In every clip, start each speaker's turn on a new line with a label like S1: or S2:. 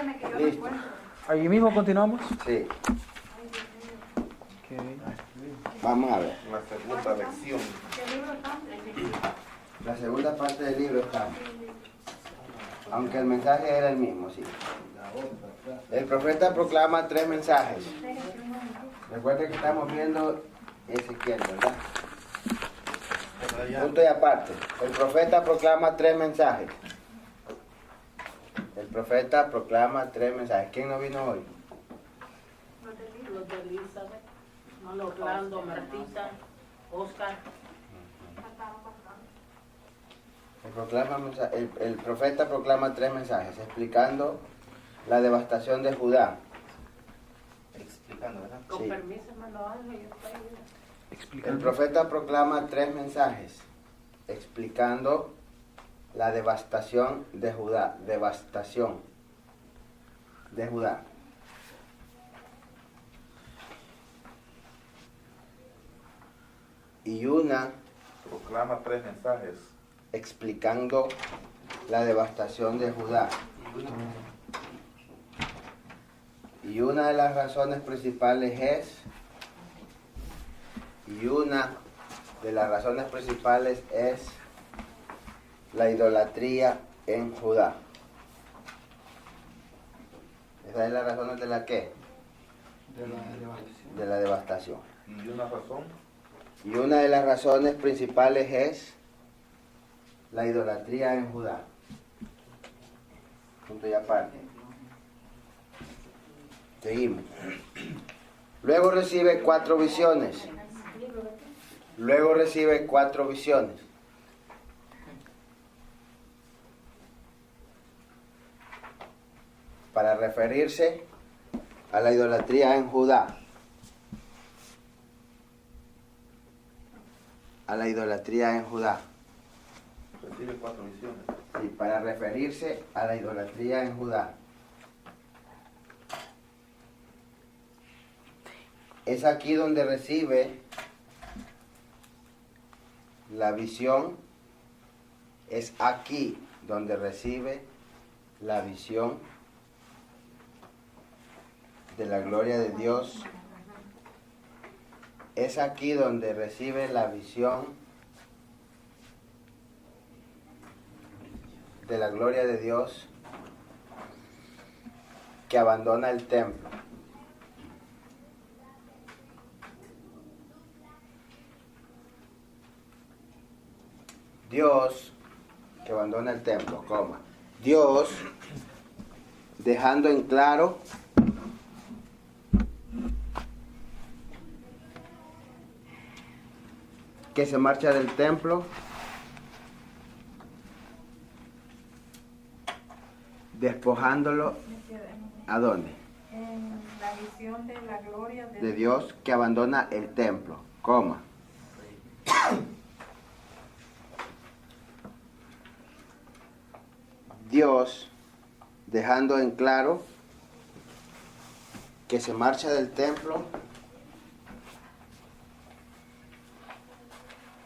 S1: espéreme que yo
S2: Listo.
S1: lo encuentro.
S3: ¿Allí mismo continuamos?
S2: Sí.
S3: Ok.
S2: Vamos a ver.
S4: La segunda lección.
S1: ¿Qué libro está?
S2: La segunda parte del libro está. Aunque el mensaje era el mismo, sí. El profeta proclama 3 mensajes. Recuerden que estamos viendo Ezequiel, ¿verdad? Punto y aparte. El profeta proclama 3 mensajes. El profeta proclama 3 mensajes. ¿Quién no vino hoy?
S5: Los de Elizabeth, Orlando, Martita, Oscar.
S2: El profeta proclama 3 mensajes explicando la devastación de Judá.
S4: Explicando, ¿verdad?
S5: Con
S2: Sí.
S5: permiso, hermano Ángel, yo estoy bien.
S3: Explica.
S2: El profeta proclama 3 mensajes explicando la devastación de Judá. Devastación de Judá. Y una
S4: Proclama 3 mensajes.
S2: explicando la devastación de Judá. Y una de las razones principales es la idolatría en Judá. Esa es la razón de la qué? De la devastación.
S4: Y una razón.
S2: Y una de las razones principales es la idolatría en Judá. Punto y aparte. Seguimos. Luego recibe 4 visiones. Para referirse a la idolatría en Judá. A la idolatría en Judá.
S4: Recibe 4 visiones.
S2: Y para referirse a la idolatría en Judá. Es aquí donde recibe la visión. Es aquí donde recibe la visión de la gloria de Dios. Es aquí donde recibe la visión de la gloria de Dios que abandona el templo. Dios que abandona el templo, coma. Dios dejando en claro que se marcha del templo, despojándolo, ¿a dónde?
S1: En la visión de la gloria
S2: De Dios que abandona el templo, coma. Dios dejando en claro que se marcha del templo,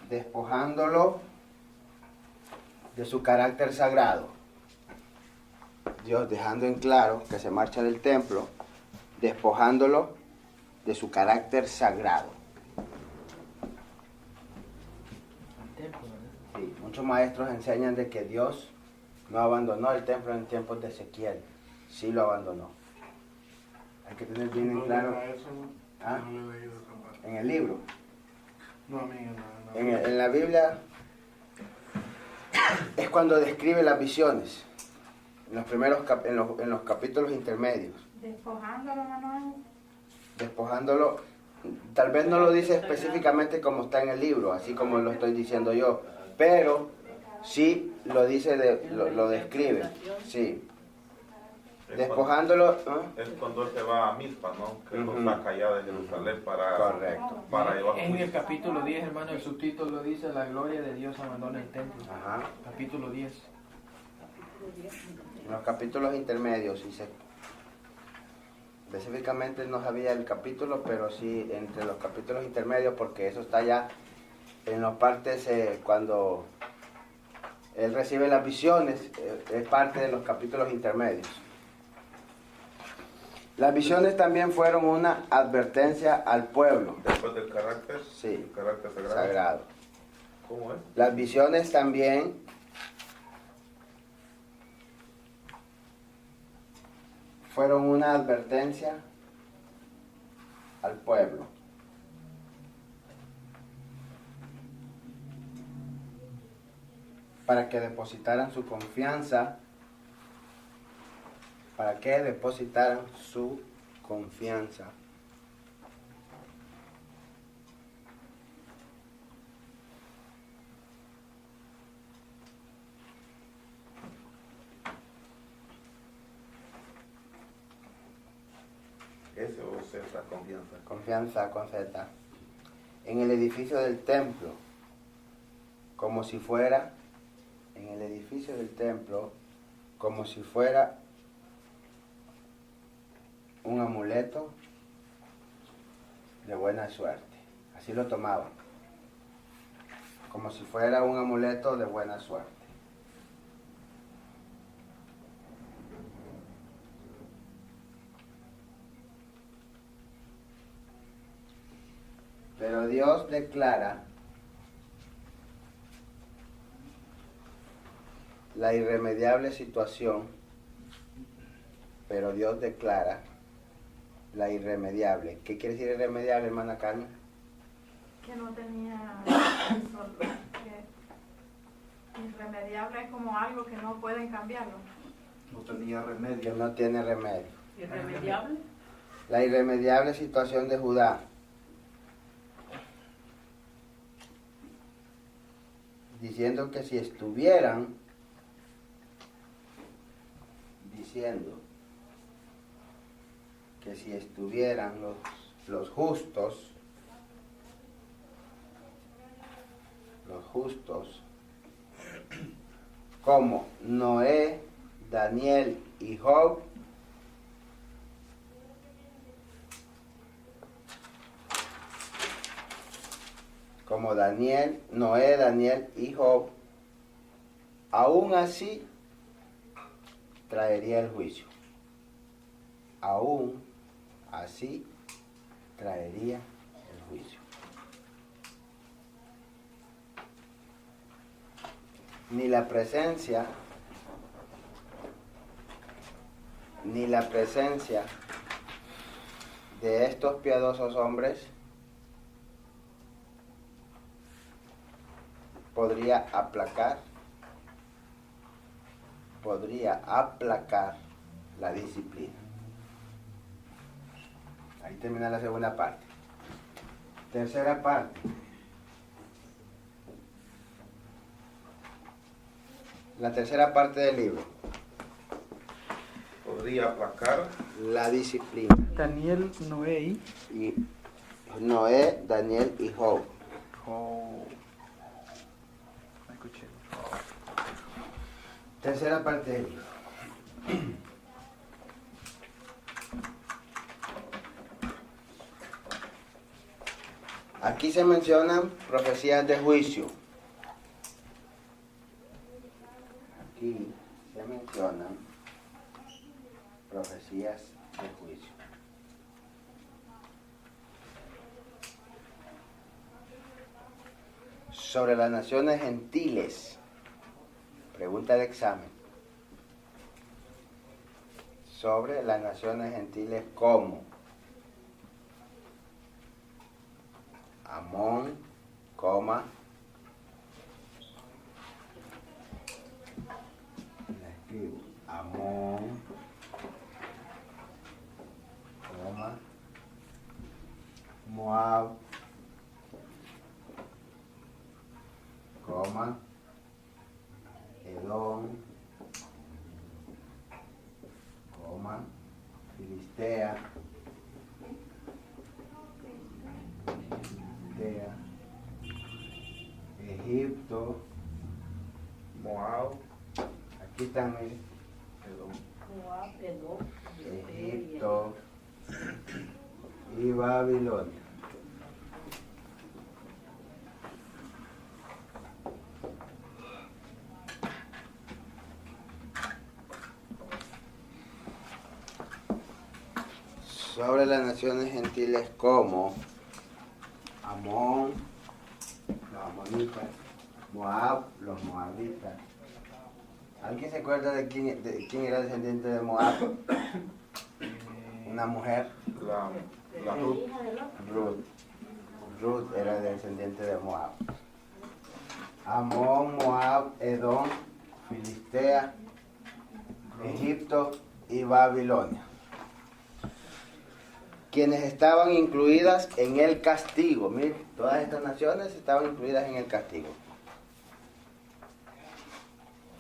S2: despojándolo de su carácter sagrado. Dios dejando en claro que se marcha del templo, despojándolo de su carácter sagrado. Sí, muchos maestros enseñan de que Dios no abandonó el templo en tiempos de Ezequiel, sí lo abandonó. Hay que tener bien en claro. ¿Ah? En el libro.
S6: No, amiga, no.
S2: En la Biblia es cuando describe las visiones, en los primeros en los capítulos intermedios,
S1: despojándolo, Manuel.
S2: despojándolo. Tal vez no lo dice específicamente como está en el libro, así como lo estoy diciendo yo, pero sí lo dice, lo describe, sí. Despojándolo.
S4: Es cuando él se va a Mizpa, ¿no? Que lo saca allá de Jerusalén
S2: Correcto.
S4: para llevar
S3: En el
S4: juicio.
S3: capítulo 10, hermano, el subtítulo dice: la gloria de Dios abandona el templo.
S2: Ajá.
S3: Capítulo 10.
S2: En los capítulos intermedios, sí se... Específicamente no sabía el capítulo, pero sí entre los capítulos intermedios, porque eso está ya en las partes cuando él recibe las visiones, es parte de los capítulos intermedios. Las visiones también fueron una advertencia al pueblo.
S4: Después del carácter.
S2: Sí.
S4: El carácter sagrado.
S2: Sagrado.
S4: ¿Cómo es?
S2: Las visiones también fueron una advertencia al pueblo. Para que depositaran su confianza. Para que depositaran su confianza.
S4: Ese o Z, confianza.
S2: Confianza con Z. En el edificio del templo. Como si fuera. En el edificio del templo. Como si fuera un amuleto de buena suerte. Así lo tomaban. Como si fuera un amuleto de buena suerte. Pero Dios declara la irremediable situación. Pero Dios declara la irremediable. ¿Qué quiere decir irremediable, hermana Carmen?
S1: Que no tenía eso, que irremediable es como algo que no pueden cambiarlo.
S6: No tenía
S2: Que
S6: remedio.
S2: no tiene remedio.
S5: Irremediable.
S2: La irremediable situación de Judá. Diciendo que si estuvieran, diciendo que si estuvieran los justos, como Noé, Daniel y Job, como Daniel, Noé, Daniel y Job, aún así traería el juicio. Aún así traería el juicio. Ni la presencia de estos piadosos hombres podría aplacar la disciplina. Ahí termina la segunda parte. Tercera parte. La tercera parte del libro.
S4: Podría aplacar.
S2: La disciplina.
S3: Daniel, Noé
S2: Y Noé, Daniel y Job.
S3: Oh. No escuché.
S2: Tercera parte del libro. Aquí se mencionan profecías de juicio. Aquí se mencionan profecías de juicio. Sobre las naciones gentiles. Pregunta de examen. Sobre las naciones gentiles como Amón, coma, la escribo, Amón, coma, Moab, coma, Edom, coma, Filistea, Egipto,
S4: Moab.
S2: aquí están, miren,
S5: Moab, Edom,
S2: Egipto y Babilonia. sobre las naciones gentiles como Amón, los amonitas, Moab, los moabitas. ¿Alguien se acuerda de quién era descendiente de Moab? Una mujer,
S4: La Ruth.
S5: Hija de Lot.
S2: Ruth. Ruth era descendiente de Moab. Amón, Moab, Edom, Filistea, Egipto y Babilonia. Quienes estaban incluidas en el castigo. Miren, todas estas naciones estaban incluidas en el castigo.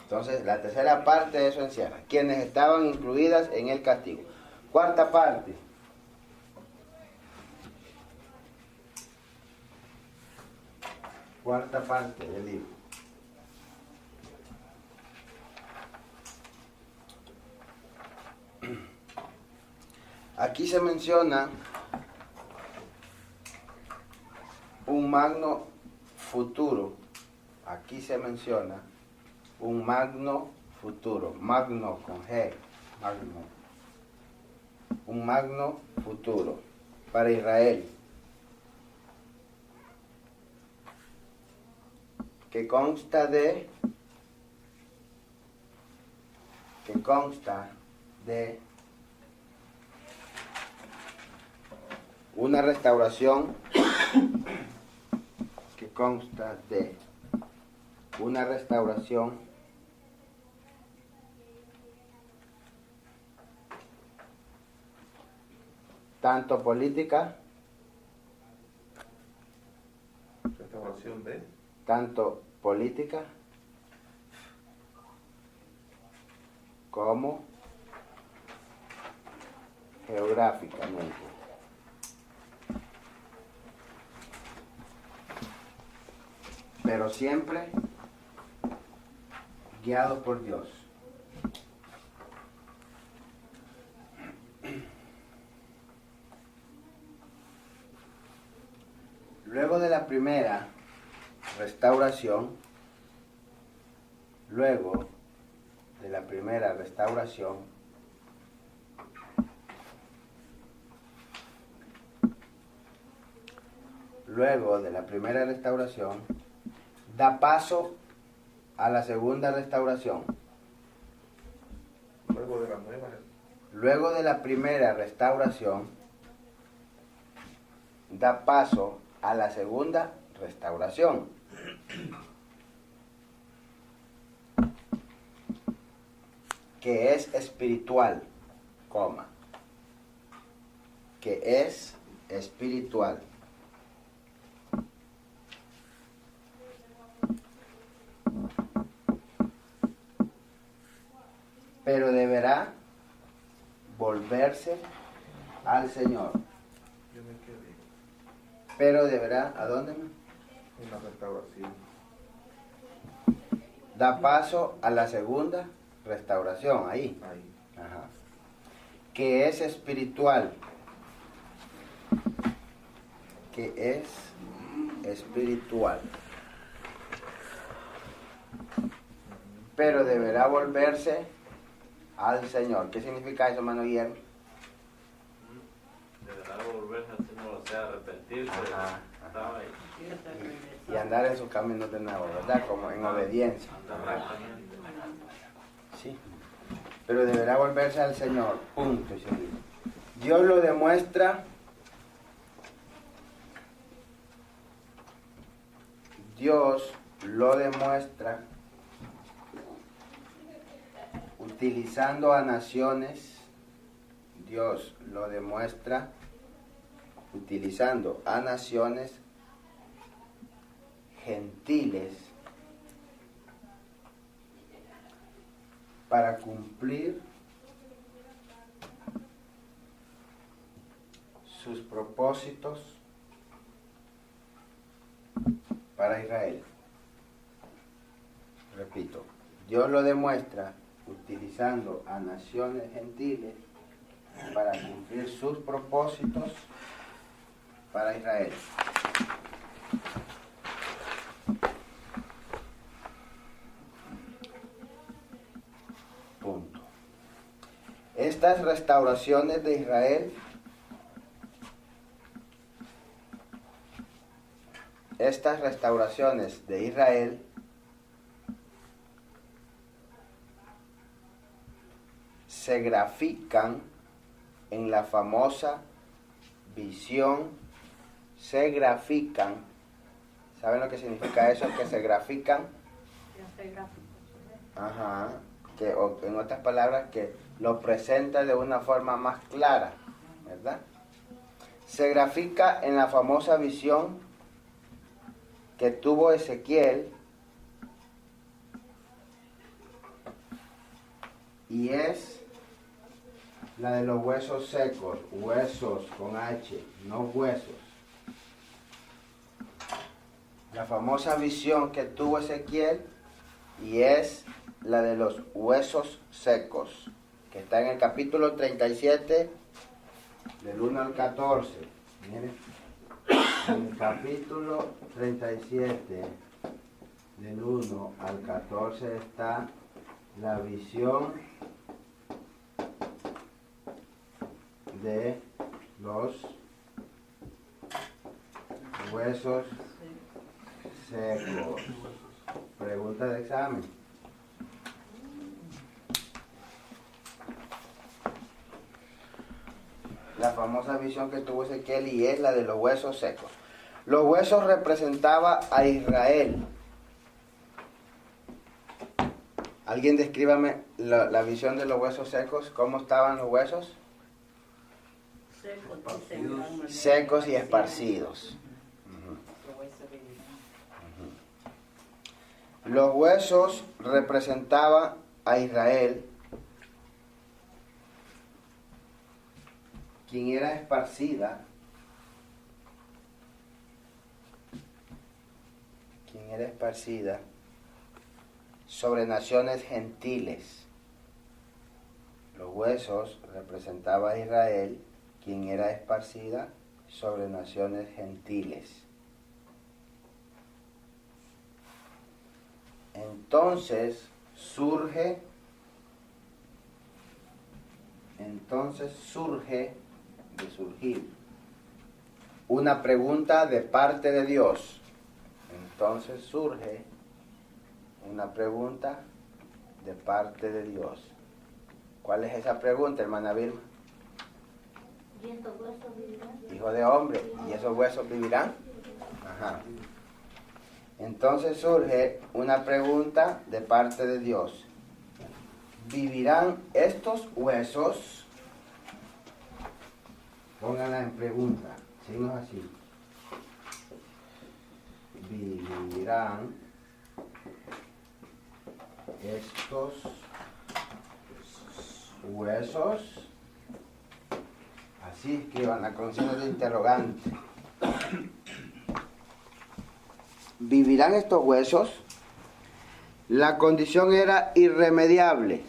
S2: Entonces, la tercera parte de eso encierra. Quienes estaban incluidas en el castigo. Cuarta parte. Cuarta parte del libro. Aquí se menciona un magno futuro. Aquí se menciona un magno futuro. Magno con G. Magno. Un magno futuro para Israel. Que consta de una restauración tanto política,
S4: Restauración de.
S2: tanto política como geográficamente. Pero siempre guiado por Dios. Luego de la primera restauración, luego de la primera restauración, da paso a la segunda restauración.
S4: Luego de la nueva.
S2: Luego de la primera restauración, da paso a la segunda restauración. Que es espiritual, coma. Que es espiritual. Pero deberá volverse al Señor.
S4: Yo me quedé.
S2: Pero deberá, ¿a dónde?
S4: Una restauración.
S2: Da paso a la segunda restauración, ahí.
S4: Ahí.
S2: Ajá. Que es espiritual. Que es espiritual. Pero deberá volverse al Señor. ¿Qué significa eso, hermano Guillermo?
S7: Deberá volverse al Señor, o sea, arrepentirse.
S2: Ajá,
S7: Estaba ahí.
S2: Y andar en sus caminos de nuevo, ¿verdad? Como en obediencia.
S7: Andar rectamente.
S2: Sí. Pero deberá volverse al Señor. Punto y seguido. Dios lo demuestra. Dios lo demuestra utilizando a naciones. Dios lo demuestra utilizando a naciones gentiles para cumplir sus propósitos para Israel. Repito, Dios lo demuestra utilizando a naciones gentiles para cumplir sus propósitos para Israel. Punto. Estas restauraciones de Israel estas restauraciones de Israel se grafican en la famosa visión, se grafican. ¿Saben lo que significa eso? Que se grafican. Ajá. O en otras palabras, que lo presenta de una forma más clara, ¿verdad? Se grafica en la famosa visión que tuvo Ezequiel, y es la de los huesos secos, huesos con H, no huesos. La famosa visión que tuvo Ezequiel, y es la de los huesos secos, que está en el capítulo 37, del 1 al 14. Miren, en el capítulo 37, del 1 al 14, está la visión de los huesos secos. Pregunta de examen. La famosa visión que tuvo Ezequiel, y es la de los huesos secos. Los huesos representaba a Israel. ¿Alguien descríbame la visión de los huesos secos? ¿Cómo estaban los huesos? Secos y esparcidos. Los huesos representaban a Israel, quien era esparcida, sobre naciones gentiles. Los huesos representaban a Israel, quien era esparcida sobre naciones gentiles. Entonces surge una pregunta de parte de Dios. Entonces surge una pregunta de parte de Dios. ¿Cuál es esa pregunta, hermana Vilma?
S8: ¿Y estos huesos vivirán?
S2: Hijo de hombre, ¿y esos huesos vivirán? Ajá. Entonces surge una pregunta de parte de Dios. ¿Vivirán estos huesos? Pónganla en pregunta, signos así. ¿Vivirán estos huesos? Así escriban con signos de interrogante. ¿Vivirán estos huesos? La condición era irremediable.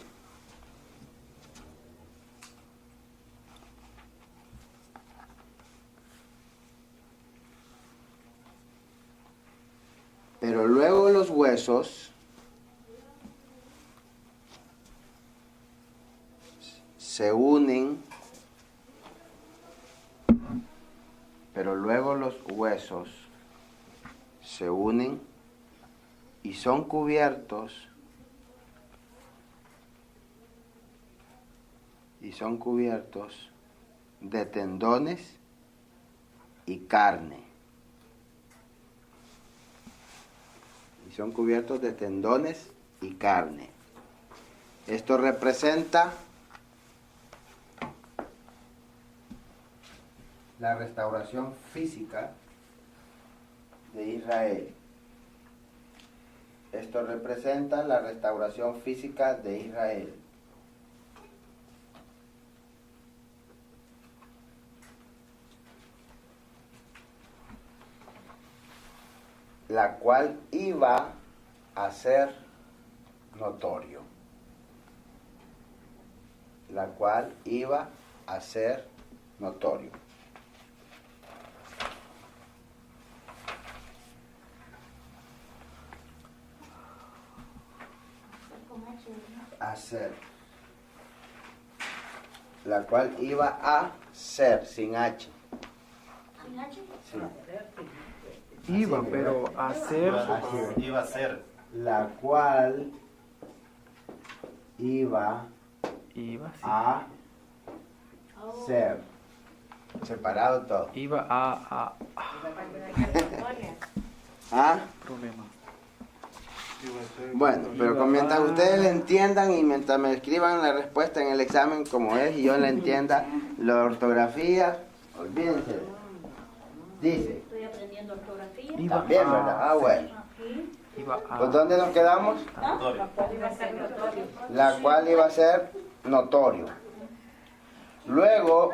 S2: Pero luego los huesos se unen, y son cubiertos de tendones y carne. Esto representa la restauración física de Israel. La cual iba a ser notorio. La cual iba a ser sin H.
S8: ¿Sin H?
S2: Sí.
S3: Iba,
S2: Así,
S3: pero
S2: ¿verdad?
S3: hacer.
S7: Iba a ser.
S2: La cual iba
S3: Iba, sí.
S2: a ser. Separado todo.
S3: Iba a
S2: ¿Ah?
S3: problema.
S2: Bueno, pero mientras ustedes le entiendan y mientras me escriban la respuesta en el examen como es y yo la entienda, la ortografía, olvídense. Dice,
S8: Estoy aprendiendo ortografía.
S3: Iba
S2: también, ¿verdad? Ah, bueno.
S8: Aquí.
S3: Iba a.
S2: ¿Pues dónde nos quedamos?
S7: Notorio.
S5: La cual iba a ser notorio.
S2: La cual iba a ser notorio. Luego,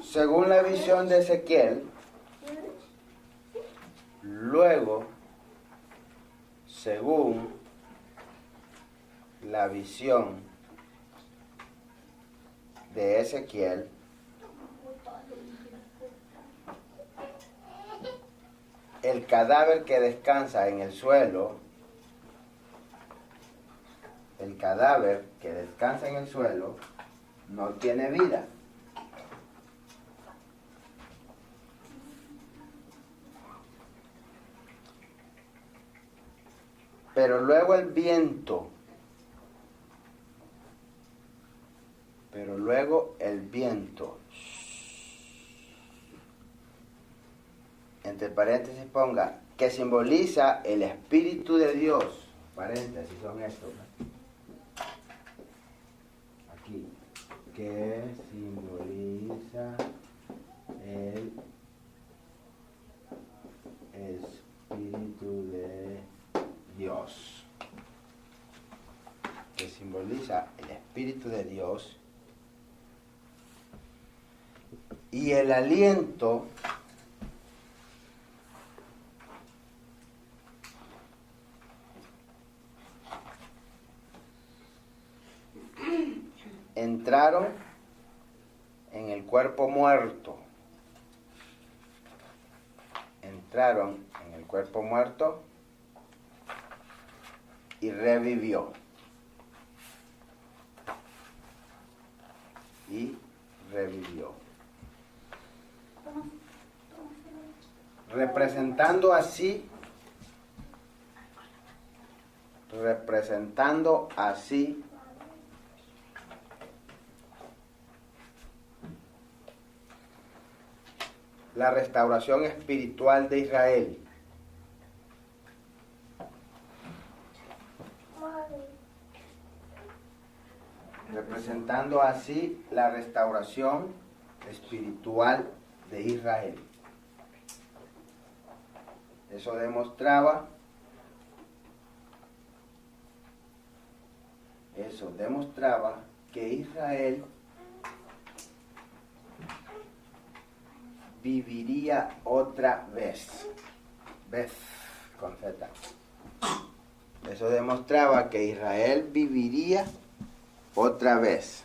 S2: según la visión de Ezequiel, según la visión de Ezequiel, el cadáver que descansa en el suelo, no tiene vida. Pero luego el viento, entre paréntesis ponga, que simboliza el Espíritu de Dios, paréntesis son estos, aquí, que simboliza el Espíritu de Dios, que simboliza el Espíritu de Dios, y el aliento entraron en el cuerpo muerto. Y revivió. Representando así la restauración espiritual de Israel. Representando así la restauración espiritual de Israel. Eso demostraba que Israel viviría otra vez. Con Z. Eso demostraba que Israel viviría otra vez.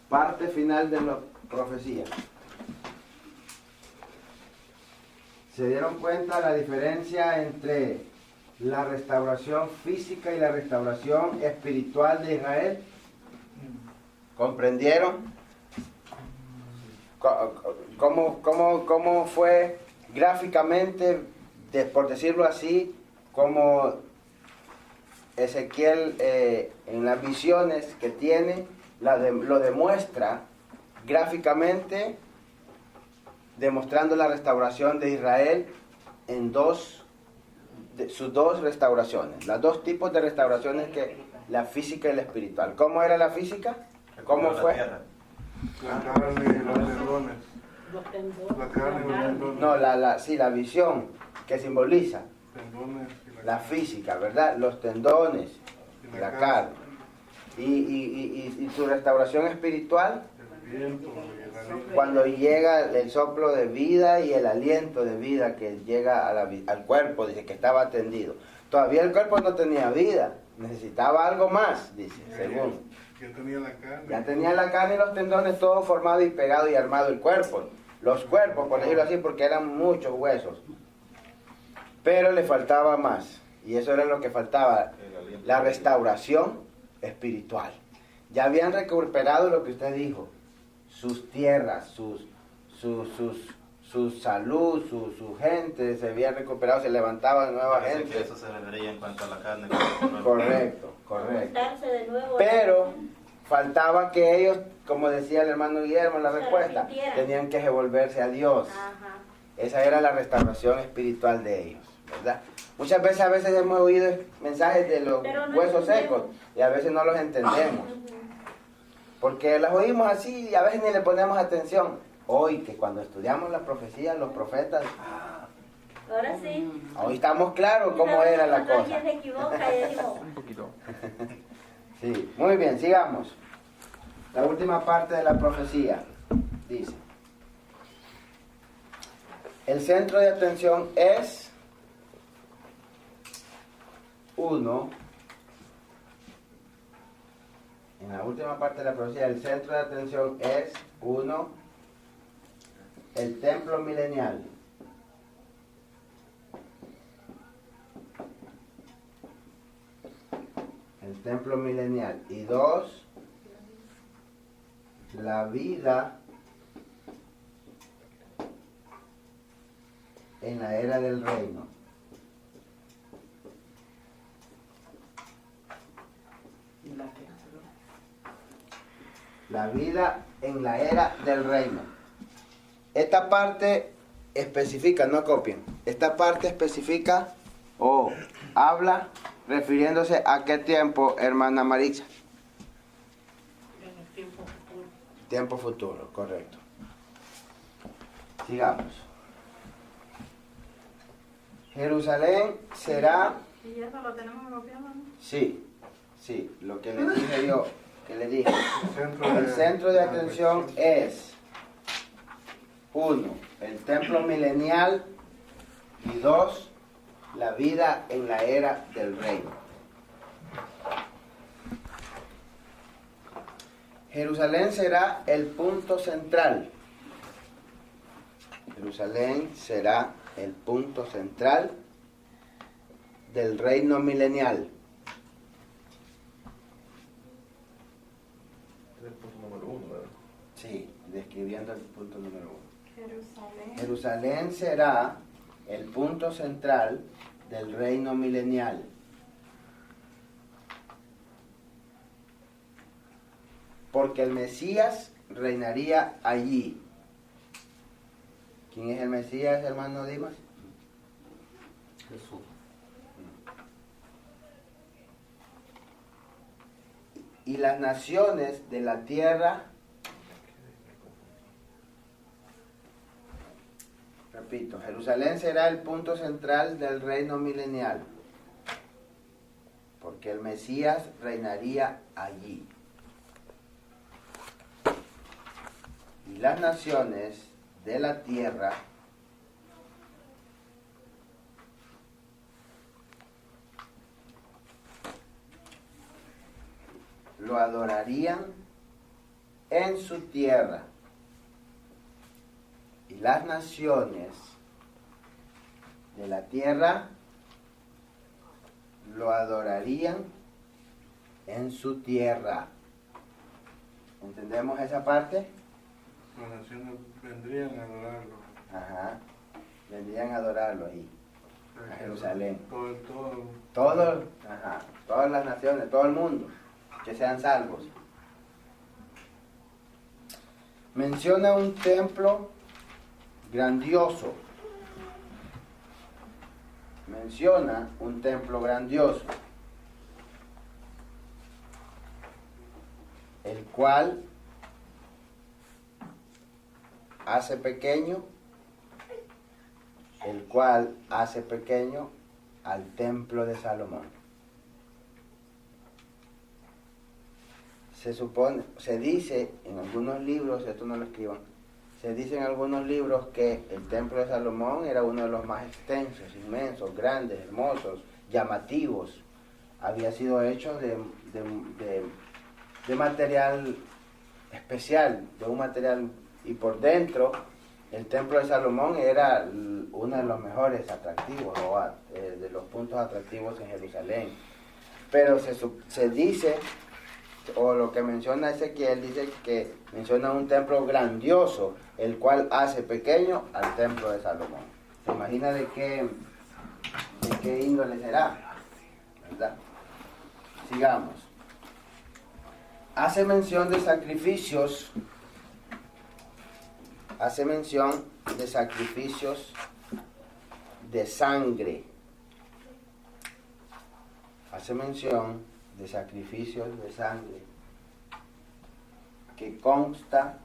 S2: Parte final de la profecía. ¿Se dieron cuenta la diferencia entre la restauración física y la restauración espiritual de Israel? ¿Comprendieron? ¿Cómo fue gráficamente, por decirlo así, como Ezequiel en las visiones que tiene, lo demuestra gráficamente, demostrando la restauración de Israel en sus dos restauraciones, los dos tipos de restauraciones, la física y la espiritual? ¿Cómo era la física? ¿Cómo fue?
S6: La carne y los tendones.
S5: Los tendones.
S6: La carne y los tendones.
S2: No, la visión que simboliza
S6: Tendones y
S2: la física, ¿verdad? Los tendones, la carne. Y su restauración espiritual,
S6: el viento y el aliento.
S2: cuando llega el soplo de vida y el aliento de vida que llega al cuerpo, dice que estaba tendido. Todavía el cuerpo no tenía vida, necesitaba algo más, dice, según.
S6: Ya tenía la carne.
S2: Ya tenía la carne y los tendones todo formado y pegado y armado el cuerpo. Los cuerpos, por decirlo así, porque eran muchos huesos. Pero le faltaba más. Y eso era lo que faltaba,
S4: El aliento
S2: la
S4: de Dios.
S2: restauración espiritual. Ya habían recuperado lo que usted dijo, sus tierras, su salud, su gente, se había recuperado, se levantaba nueva
S9: Parece que
S2: gente.
S9: eso se refería en cuanto a la carne.
S2: Correcto, correcto.
S8: Juntarse de nuevo.
S2: Pero faltaba que ellos, como decía el hermano Guillermo en la
S8: Se
S2: respuesta,
S8: arrepintieran.
S2: tenían que devolverse a Dios.
S8: Ajá.
S2: Esa era la restauración espiritual de ellos, ¿verdad? Muchas veces hemos oído mensajes de los
S8: Pero no
S2: huesos
S8: entendemos.
S2: secos y a veces no los entendemos. Porque las oímos así y a veces ni le ponemos atención. Hoy que cuando estudiamos las profecías, los profetas,
S8: Ahora sí.
S2: hoy estamos claros cómo era la
S8: Cuando
S2: cosa.
S8: alguien se equivoca, yo digo,
S3: Un poquito.
S2: Sí, muy bien, sigamos. La última parte de la profecía dice: el centro de atención es uno. En la última parte de la profecía, el centro de atención es uno, el templo milenial. El templo milenial. Y dos, la vida en la era del reino. La vida en la era del reino. Esta parte especifica, no copien. Esta parte especifica o habla refiriéndose a qué tiempo, hermana Maritza.
S5: En el tiempo futuro.
S2: Tiempo futuro, correcto. Sigamos. Jerusalén será,
S1: Y eso lo tenemos copiado, ¿no?
S2: sí, lo que le dije yo, que le dije.
S6: Centro
S2: El centro de atención es, uno, el templo milenial, y dos, la vida en la era del reino. Jerusalén será el punto central. Jerusalén será el punto central del reino milenial.
S4: Es el punto número 1, ¿verdad?
S2: Sí, describiendo el punto número 1.
S1: Jerusalén.
S2: Jerusalén será el punto central del reino milenial. Porque el Mesías reinaría allí. ¿Quién es el Mesías, hermano Dimas?
S9: Jesús.
S2: Y las naciones de la tierra, repito, Jerusalén será el punto central del reino milenial, porque el Mesías reinaría allí. Y las naciones de la tierra lo adorarían en su tierra, y las naciones de la tierra lo adorarían en su tierra. ¿Entendemos esa parte?
S6: Las naciones vendrían a adorarlo.
S2: Ajá. Vendrían a adorarlo ahí. A Jerusalén. Todas las naciones, todo el mundo, que sean salvos. Menciona un templo grandioso. Menciona un templo grandioso, el cual hace pequeño al templo de Salomón. Se dice en algunos libros, esto no lo escriban, se dice en algunos libros que el templo de Salomón era uno de los más extensos, inmensos, grandes, hermosos, llamativos. Había sido hecho de material especial, de un material, y por dentro el templo de Salomón era uno de los mejores atractivos, o de los puntos atractivos en Jerusalén. Pero se dice, o lo que menciona Ezequiel, dice que menciona un templo grandioso, el cual hace pequeño al templo de Salomón. ¿Se imagina de qué índole será? ¿Verdad? Sigamos. Hace mención de sacrificios. Hace mención de sacrificios de sangre. Hace mención de sacrificios de sangre que consta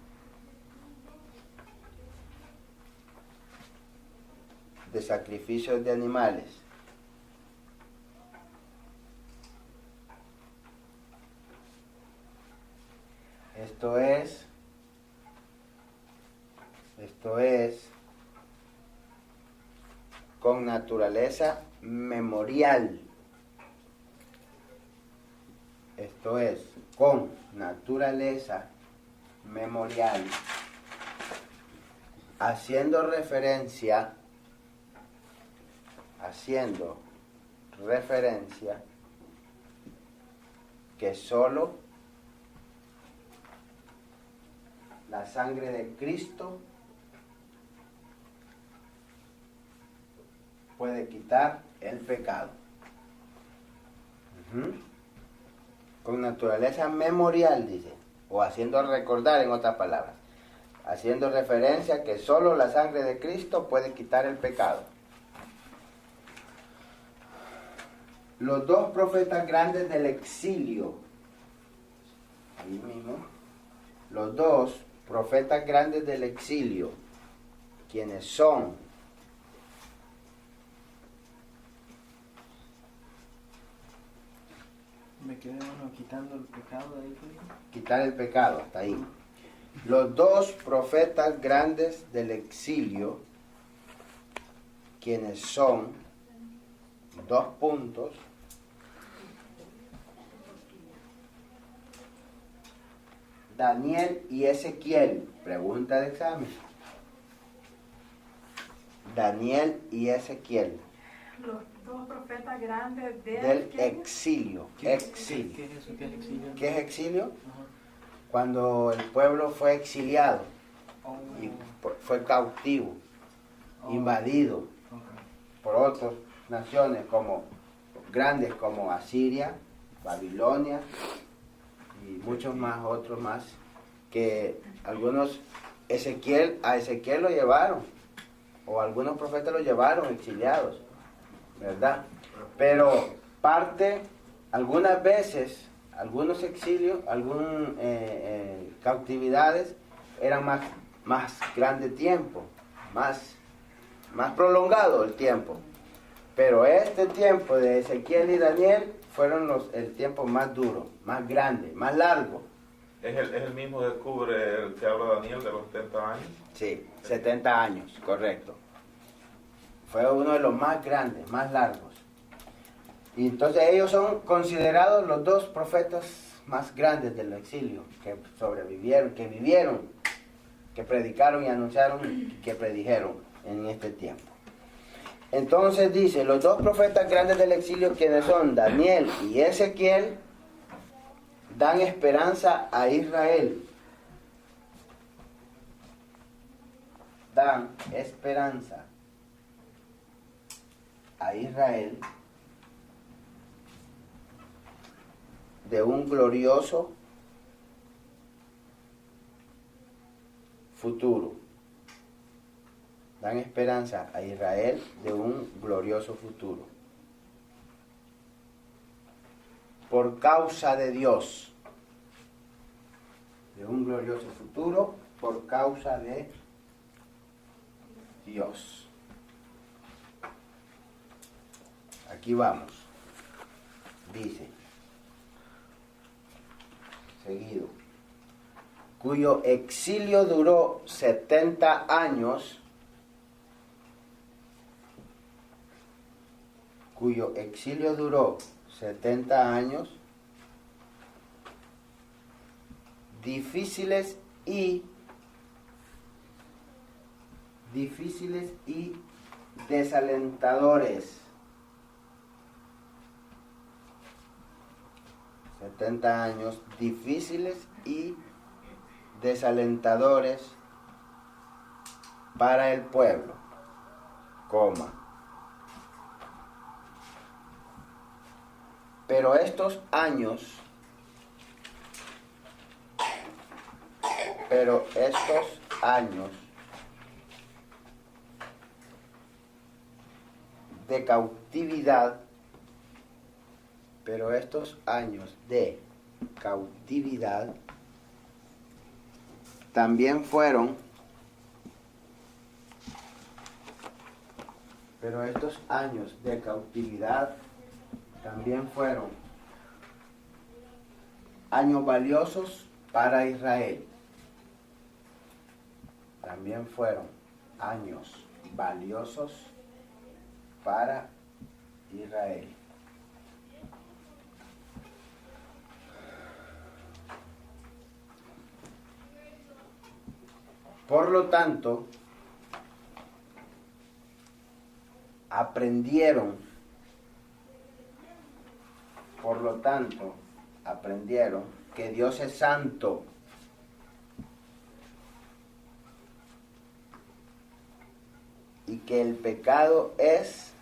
S2: de sacrificios de animales. Esto es con naturaleza memorial. Esto es con naturaleza memorial, haciendo referencia que solo la sangre de Cristo puede quitar el pecado. Con naturaleza memorial, dice, o haciendo recordar, en otras palabras, haciendo referencia que solo la sangre de Cristo puede quitar el pecado. Los dos profetas grandes del exilio, ahí mismo, los dos profetas grandes del exilio, quienes son
S3: Me quedé quitando el pecado de ahí.
S2: quitar el pecado, hasta ahí. Los dos profetas grandes del exilio, quienes son, dos puntos, Daniel y Ezequiel. Pregunta de examen. Daniel y Ezequiel.
S1: Los dos profetas grandes
S2: Del exilio.
S3: ¿Qué es
S2: Exilio.
S3: eso? ¿Qué es exilio?
S2: ¿Qué es exilio?
S3: Ajá.
S2: Cuando el pueblo fue exiliado
S3: Oh,
S2: y fue cautivo, invadido
S3: ok.
S2: por otras naciones grandes como Asiria, Babilonia y muchos más, otros más, que algunos a Ezequiel lo llevaron, o algunos profetas lo llevaron exiliados, ¿verdad? Pero algunas veces, algunos exilios, algunas cautividades eran más grande tiempo, más prolongado el tiempo. Pero este tiempo de Ezequiel y Daniel fueron el tiempo más duro, más grande, más largo.
S4: ¿Es el mismo que cubre el que habla Daniel de los 70 años?
S2: Sí, 70 años, correcto. Fue uno de los más grandes, más largos. Y entonces ellos son considerados los dos profetas más grandes del exilio, que sobrevivieron, que vivieron, que predicaron y anunciaron, que predijeron en este tiempo. Entonces dice, los dos profetas grandes del exilio, quienes son Daniel y Ezequiel, dan esperanza a Israel. Dan esperanza a Israel de un glorioso futuro. Dan esperanza a Israel de un glorioso futuro. Por causa de Dios. De un glorioso futuro por causa de Dios. Aquí vamos. Dice, seguido, cuyo exilio duró 70 años, cuyo exilio duró 70 años, difíciles y difíciles y desalentadores. 70 años difíciles y desalentadores para el pueblo, coma. Pero estos años de cautividad, también fueron, años valiosos para Israel. También fueron años valiosos para Israel. Por lo tanto, aprendieron que Dios es santo. Y que el pecado es,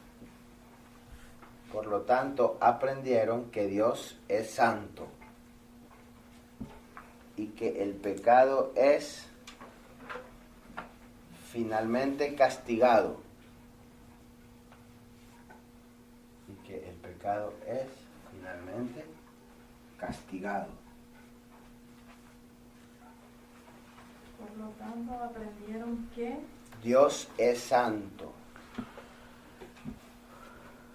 S2: por lo tanto, aprendieron que Dios es santo. Y que el pecado es finalmente castigado.
S1: Por lo tanto, aprendieron que
S2: Dios es santo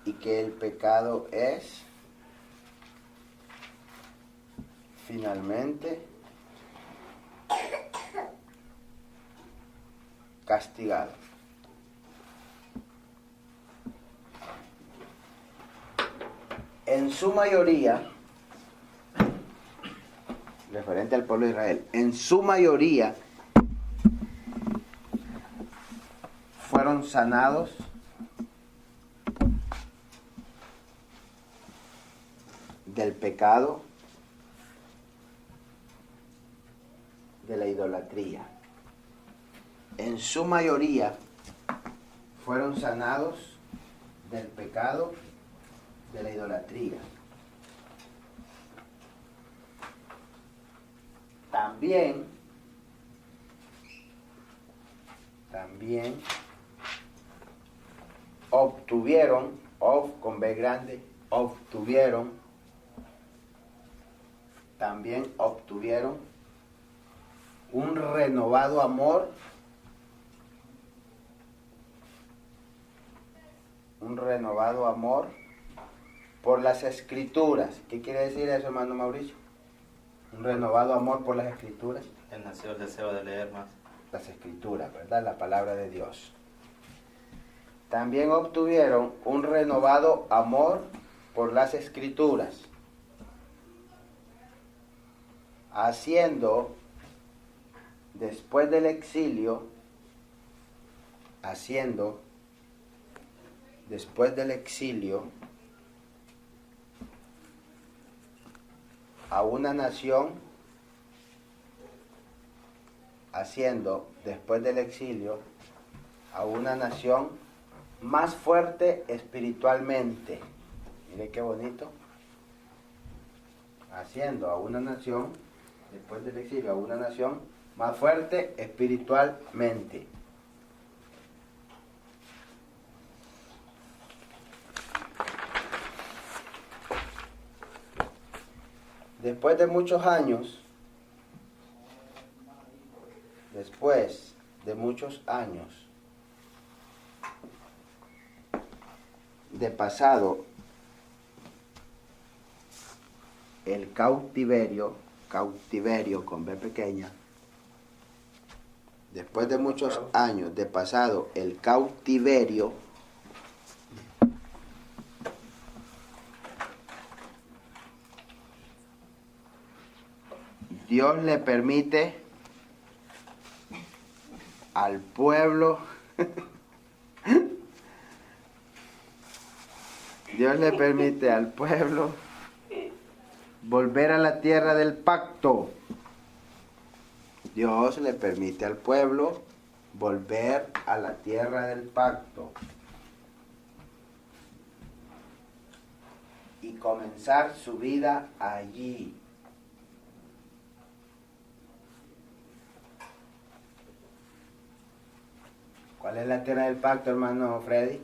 S2: y que el pecado es finalmente castigado. En su mayoría, referente al pueblo de Israel, en su mayoría fueron sanados del pecado, de la idolatría. En su mayoría fueron sanados del pecado, de la idolatría. También obtuvieron, un renovado amor, por las Escrituras. ¿Qué quiere decir eso, hermano Mauricio? Un renovado amor por las Escrituras.
S9: Él nació el deseo de leer más.
S2: Las Escrituras, ¿verdad? La palabra de Dios. También obtuvieron un renovado amor por las Escrituras, haciendo después del exilio a una nación, más fuerte espiritualmente. Mire qué bonito. Haciendo a una nación, después del exilio, a una nación más fuerte espiritualmente. Después de muchos años de pasado el cautiverio con B pequeña, después de muchos años de pasado el cautiverio, Dios le permite al pueblo Dios le permite al pueblo volver a la tierra del pacto. Dios le permite al pueblo volver a la tierra del pacto y comenzar su vida allí. ¿Cuál es la tierra del pacto, hermano Freddy?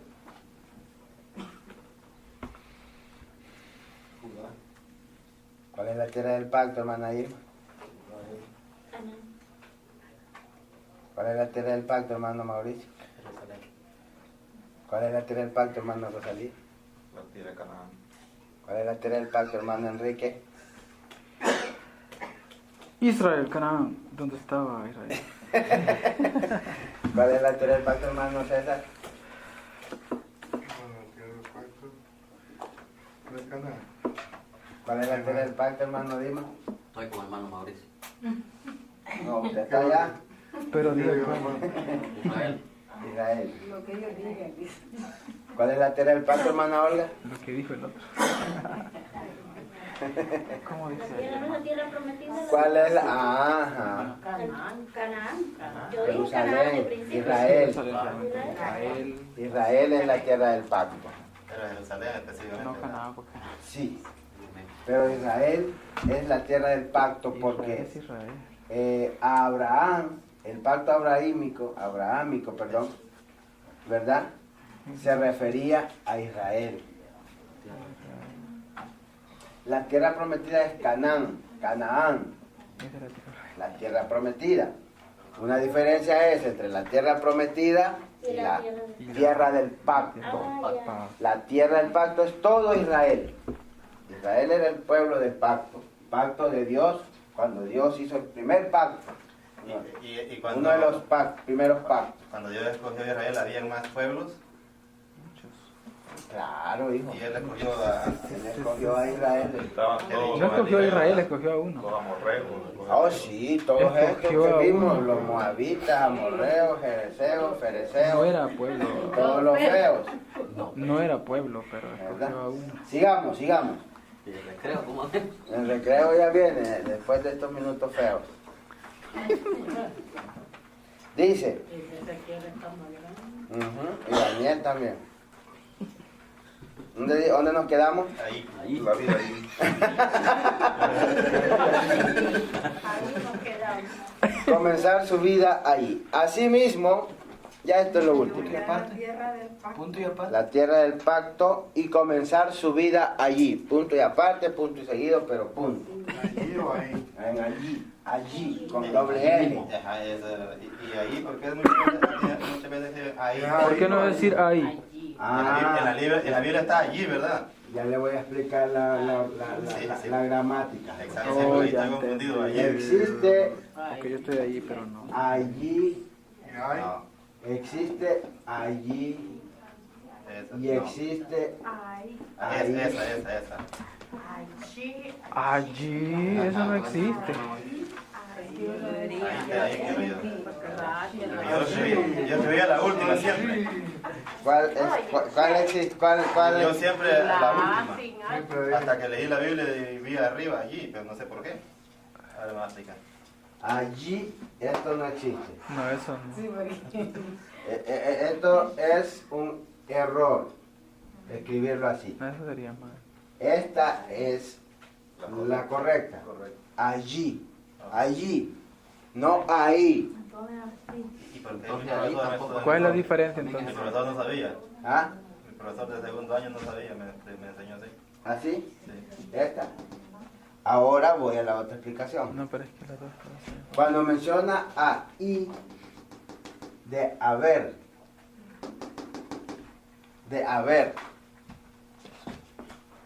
S2: ¿Cuál es la tierra del pacto, hermana Irma? ¿Cuál es la tierra del pacto, hermano Mauricio? ¿Cuál es la tierra del pacto, hermano Rosalía?
S4: La tierra de Canaán.
S2: ¿Cuál es la tierra del pacto, hermano Enrique?
S3: Israel, Canaán, ¿dónde estaba Israel?
S2: ¿Cuál es la tierra del pacto, hermano César?
S6: Bueno, tierra del pacto de Canaán.
S2: ¿Cuál es la tierra del pacto, hermano Dima?
S9: Estoy con hermano Mauricio.
S2: No, usted está allá.
S3: Pero
S6: Sí,
S3: digo,
S9: Israel.
S2: Israel.
S5: Lo que ellos digan, dice.
S2: ¿Cuál es la tierra del pacto, hermana Olga?
S3: lo que dijo el otro. ¿Cómo dice ahí?
S8: ¿Tierra no es la tierra prometida?
S2: ¿Cuál es la...? Ajá.
S5: Canaán.
S8: Canaán. Yo dije Canaán de
S2: Jerusalén,
S8: principio.
S2: Israel.
S3: Israel.
S2: Israel es la tierra del pacto.
S9: Pero Jerusalén específicamente.
S3: No, Canaán, porque
S2: Sí. Pero Israel es la tierra del pacto
S3: Israel
S2: porque
S3: es Israel.
S2: a Abraham, el pacto abrahámico, perdón, ¿verdad? Se refería a Israel. La tierra prometida es Canaán,
S3: Esa era tierra.
S2: la tierra prometida. Una diferencia es entre la tierra prometida y la tierra del pacto.
S8: Ah, ya.
S2: La tierra del pacto es todo Israel. Israel era el pueblo del pacto, pacto de Dios, cuando Dios hizo el primer pacto,
S9: Y cuando,
S2: uno de los primeros pactos.
S9: cuando Dios escogió a Israel, había más pueblos.
S2: Claro, hijo.
S9: Y él escogió a...
S2: Él escogió a Israel.
S4: Estaban todos.
S3: No escogió a Israel, escogió a uno.
S4: Los amorreos.
S2: Oh, sí, todos estos
S3: Escogió a
S2: que vimos,
S3: uno.
S2: los moabitas, amorreos, jereseos, fereceos,
S3: No era pueblo.
S2: todos los feos.
S3: No era pueblo, pero
S2: ¿Verdad?
S3: escogió a uno.
S2: Sigamos.
S9: Y el recreo, ¿cómo?
S2: El recreo ya viene, después de estos minutos feos. Dice,
S5: Ezequiel está más grande.
S2: y Daniel también. ¿Dónde nos quedamos?
S9: Ahí.
S4: La vida ahí.
S5: Ahí nos quedamos.
S2: Comenzar su vida ahí. Asimismo, ya esto es lo último.
S1: La tierra del pacto.
S3: Punto y aparte.
S2: La tierra del pacto y comenzar su vida allí. Punto y aparte, punto y seguido, pero punto.
S6: Allí o ahí.
S2: Allí, con doble L.
S9: Ajá, y ahí, porque muchas veces ahí.
S3: ¿Por qué no decir ahí?
S5: Allí.
S9: En la Biblia está allí, ¿verdad?
S2: Ya le voy a explicar la
S9: Sí.
S2: la gramática.
S9: Exacto,
S3: Oh,
S9: siempre
S3: ya
S9: estoy confundido allí.
S2: Existe
S3: Porque yo estoy ahí, pero no.
S2: allí,
S6: Y ahí.
S9: No,
S2: existe allí
S9: esa,
S2: y
S9: no.
S2: existe
S1: Ahí.
S2: ahí.
S9: Esa.
S1: Allí.
S3: Allí, eso no existe.
S9: Ahí quiero yo. Yo escribía la última siempre.
S2: ¿Cuál existe? ¿Cuál
S9: Yo
S2: es?
S9: siempre la última.
S6: Siempre ahí.
S9: Hasta que leí la Biblia y vi arriba allí, pero no sé por qué. Ahora me va a explicar.
S2: Allí, esto no existe.
S3: No, eso no.
S2: Esto es un error, escribirlo así.
S3: Eso sería mal.
S2: Esta es la correcta.
S9: Correcto.
S2: Allí, no ahí.
S1: Entonces así.
S9: ¿Y por qué?
S2: Entonces,
S9: Mi
S2: ahí
S9: profesor-
S2: tampoco.
S3: ¿Cuál es la diferencia
S9: Mi
S3: entonces?
S9: profesor no sabía.
S2: ¿Ah?
S9: Mi profesor de segundo año no sabía, me enseñó así.
S2: ¿Así?
S9: Sí.
S2: Esta. Ahora voy a la otra explicación.
S3: No, pero es que las dos cosas.
S2: Cuando menciona a y de haber,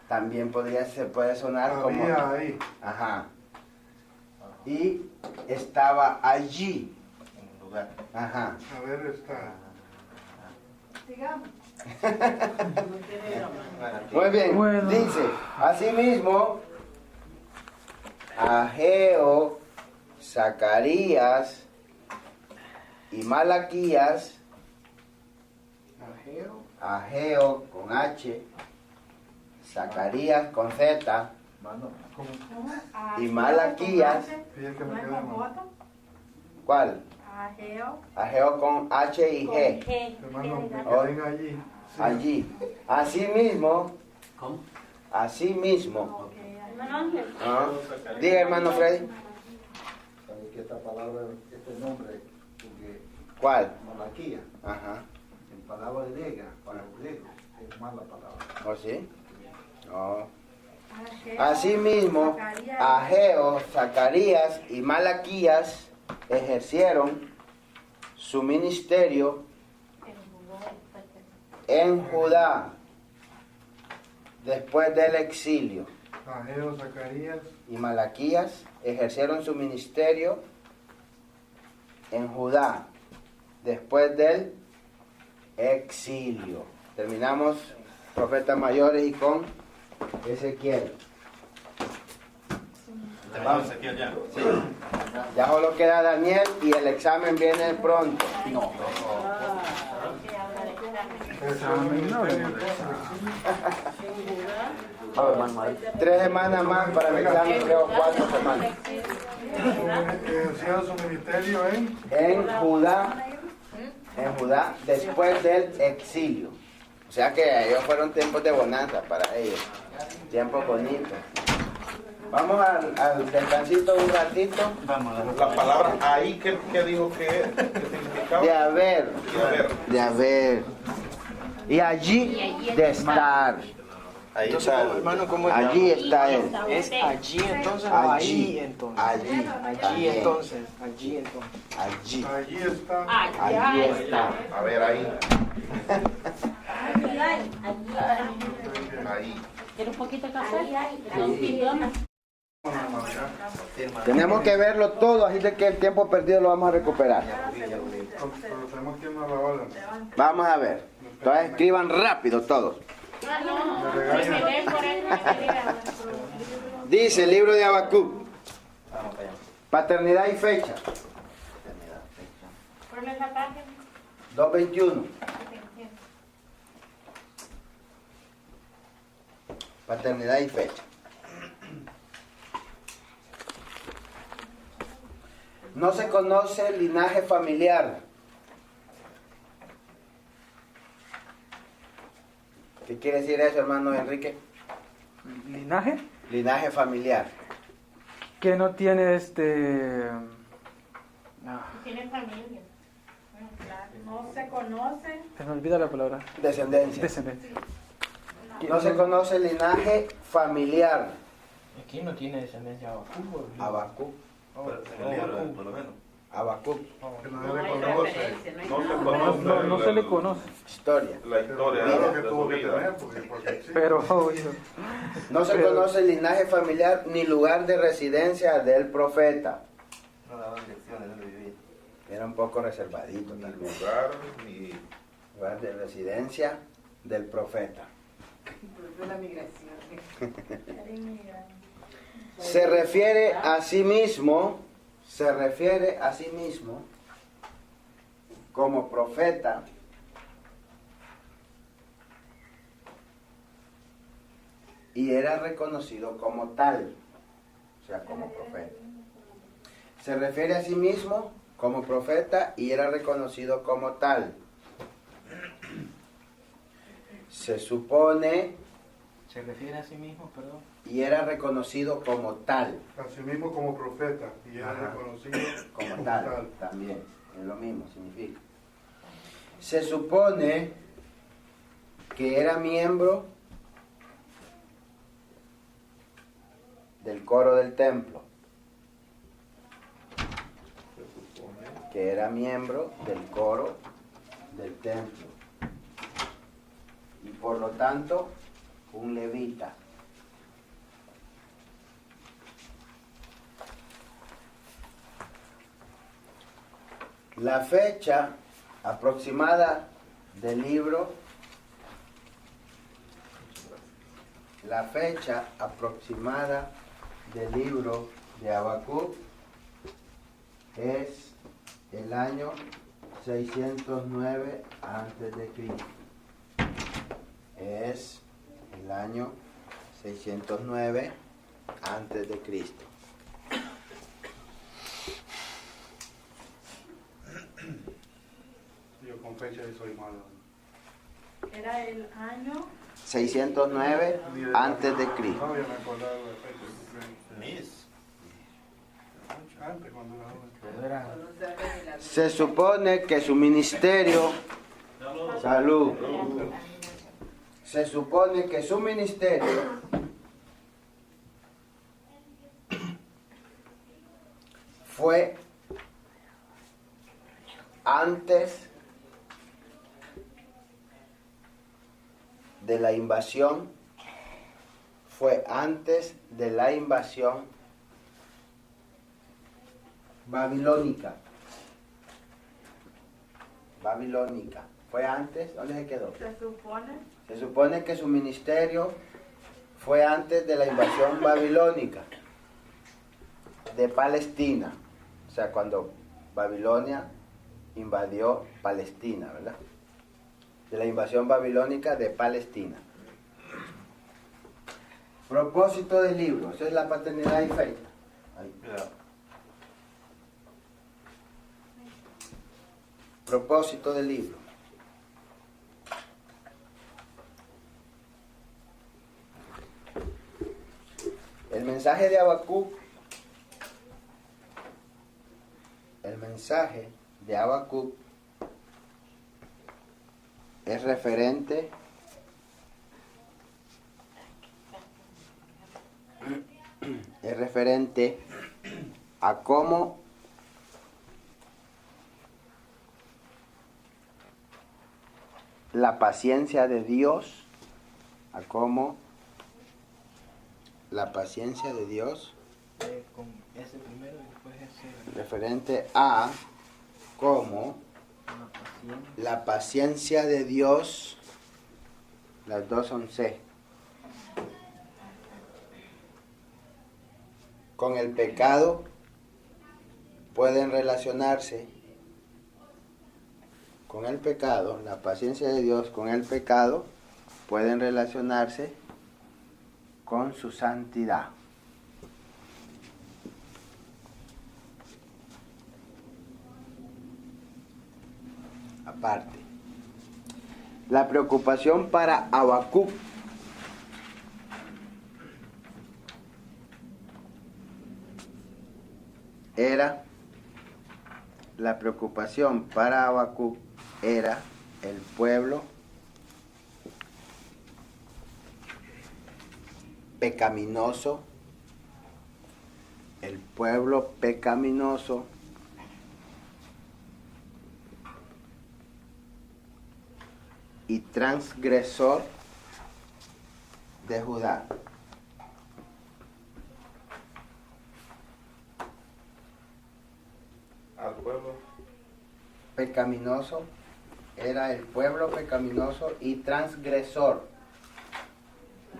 S2: también puede sonar como
S6: Había ahí.
S2: ajá. Y estaba allí.
S9: En un lugar.
S2: Ajá.
S6: A ver, está.
S1: Sigamos.
S2: Muy bien.
S3: Bueno.
S2: Dice, asimismo, Ageo, Zacarías y Malaquías
S3: Ageo.
S2: Ageo con H, Zacarías con Z
S3: Mano.
S2: y Malaquías.
S6: Fíjate que
S1: ¿No
S6: me
S1: es
S6: queda
S1: con
S6: mal.
S1: J?
S2: ¿Cuál?
S1: Ageo.
S2: Ageo con H y
S8: Con
S2: G.
S8: G.
S6: Hermano, me
S2: Oh.
S6: queden allí. Sí.
S2: Allí. Asimismo,
S7: ¿Cómo?
S2: asimismo.
S1: Ok,
S8: Hermano Ángel.
S2: ¿Ah? Diga, hermano Freddy.
S10: ¿Sabes que esta palabra, este nombre, porque
S2: ¿Cuál?
S10: Malaquía,
S2: Ajá.
S10: en palabra griega, para el griego, es mala palabra.
S2: ¿O sí? No.
S1: Ageo,
S2: Asimismo,
S1: Zacarías.
S2: Ageo, Zacarías y Malaquías ejercieron su ministerio en Judá después del exilio.
S6: Ageo, Zacarías.
S2: Y Malaquías ejercieron su ministerio en Judá después del exilio. Terminamos profetas mayores y con Ezequiel.
S9: Vamos, Ezequiel, ya.
S2: Sí. Ya solo queda Daniel y el examen viene pronto.
S3: No.
S6: Examen, no,
S5: Ah,
S2: 3 semanas más para el examen, creo 4 semanas.
S6: ejercieron su ministerio
S2: En Judá, después del exilio. O sea que ellos fueron tiempos de bonanza para ellos, tiempos bonitos. Vamos al descansito un ratito.
S9: Vamos,
S4: La palabra ahí, ¿qué dijo que significaba?
S2: De haber,
S4: De haber.
S2: de haber. Y allí de estar.
S9: ahí está.
S3: Hermano, ¿cómo es?
S2: Allí está él.
S3: ¿Es allí entonces o
S2: Allí,
S3: ahí entonces?
S2: allí,
S3: Allí entonces, allí entonces.
S2: allí,
S6: allí está.
S2: allí está.
S4: A ver, ahí.
S8: Allí hay.
S4: Ahí.
S8: ¿Quiere un poquito de café? Sí.
S2: Tenemos que verlo todo, así de que el tiempo perdido lo vamos a recuperar.
S6: Pero tenemos que irnos a la hora.
S2: Vamos a ver. Entonces escriban rápido todos.
S6: Me regañan.
S2: Dice el libro de Habacuc,
S9: Vamos para allá.
S2: paternidad y fecha,
S1: ¿Cuál es la página?
S2: 2:21. Paternidad y fecha. No se conoce el linaje familiar. ¿Qué quiere decir eso, hermano Enrique?
S11: Linaje
S2: Linaje familiar.
S11: que no tiene
S1: Tiene familia. Bueno, claro. No se conoce.
S11: se me olvida la palabra.
S2: Descendencia.
S11: Descendencia.
S2: No se conoce el linaje familiar.
S3: Aquí no tiene descendencia Habacuc.
S2: Habacuc.
S9: Pero en el libro, por lo menos.
S2: Habacuc.
S6: Que
S5: No
S6: no le
S5: hay
S6: conoce.
S5: referencia, no hay
S4: No se
S5: nada.
S4: conoce.
S11: No se le conoce,
S2: Historia.
S4: La historia
S6: Claro que
S4: de
S6: tuvo
S4: su
S6: que
S4: vida.
S6: tener, porque sí.
S11: pero obvio.
S2: No se
S11: Pero-
S2: conoce el linaje familiar ni lugar de residencia del profeta.
S9: No daban lecciones donde vivía.
S2: Era un poco reservadito
S4: Ni
S2: también.
S4: lugar, ni
S2: Lugar de residencia del profeta.
S5: Volvió la migración.
S1: Era inmigrante.
S2: Se refiere a sí mismo como profeta y era reconocido como tal, o sea, como profeta. Se refiere a sí mismo como profeta y era reconocido como tal. Se supone
S3: Se refiere a sí mismo, perdón.
S2: y era reconocido como tal.
S6: Asimismo como profeta y era
S2: Ajá.
S6: reconocido
S2: Como tal, también, es lo mismo, significa. Se supone que era miembro del coro del templo. Que era miembro del coro del templo. Y por lo tanto, un levita. La fecha aproximada del libro, de Habacuc es el año 609 a.C. es el año 609 antes de Cristo.
S6: Yo con fecha soy malo.
S1: Era el año
S2: 609 antes de Cristo.
S6: No, yo me acordaba de fecha.
S9: Mis.
S6: Antes, cuando era joven.
S3: Cuando era-
S5: No sabe ni la
S2: Se supone que su ministerio, salud, se supone que su ministerio fue antes de la invasión, babilónica. Fue antes, ¿dónde se quedó? Se supone que su ministerio fue antes de la invasión babilónica de Palestina. O sea, cuando Babilonia invadió Palestina, ¿verdad? De la invasión babilónica de Palestina. Propósito del libro, eso es la paternidad y fe. Ahí. Propósito del libro. El mensaje de Habacuc, es referente a cómo la paciencia de Dios,
S3: con ese primero y después ese.
S2: referente a cómo
S3: Una paciencia.
S2: la paciencia de Dios, las dos son C, con el pecado pueden relacionarse, con el pecado, la paciencia de Dios con el pecado pueden relacionarse con su santidad. Aparte, la preocupación para Habacuc era el pueblo pecaminoso, y transgresor de Judá.
S4: Al pueblo.
S2: Pecaminoso era el pueblo pecaminoso y transgresor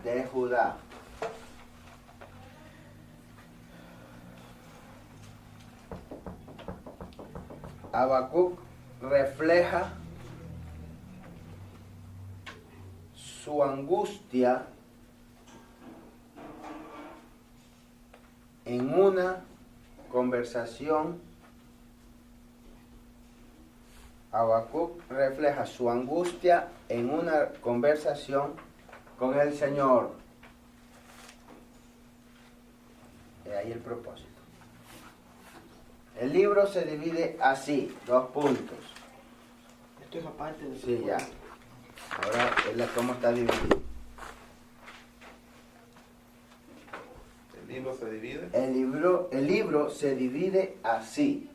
S2: de Judá. Habacuc refleja su angustia en una conversación. Habacuc refleja su angustia en una conversación con el Señor. De ahí el propósito. El libro se divide así, 2 puntos.
S3: Esto es aparte de.
S2: Sí, ya. Ahora es cómo está dividido.
S4: El libro se divide.
S2: El libro se divide así,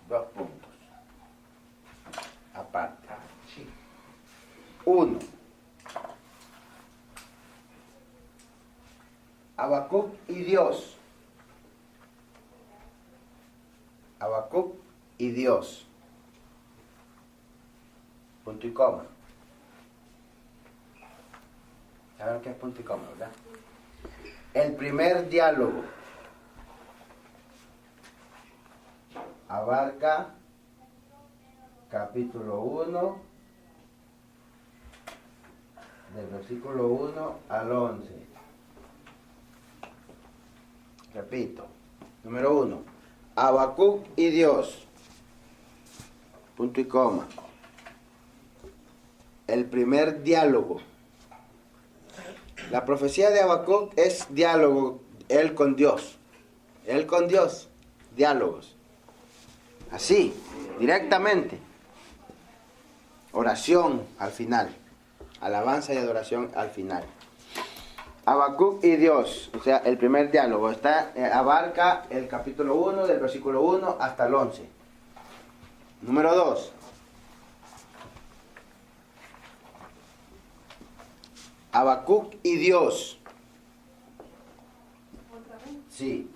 S2: 2 puntos. Aparte. 1. Habacuc y Dios. Habacuc y Dios. Punto y coma. ¿Saben qué es punto y coma, verdad? El primer diálogo abarca capítulo 1, del versículo 1 al 11. Repito. Número 1. Habacuc y Dios. Punto y coma. El primer diálogo. La profecía de Habacuc es diálogo, él con Dios. Él con Dios, diálogos. Así, directamente. Oración al final. Alabanza y adoración al final. Habacuc y Dios, o sea, el primer diálogo, abarca el capítulo 1, del versículo 1 hasta el 11. Número 2. Habacuc y Dios.
S1: ¿Otra vez?
S2: Sí.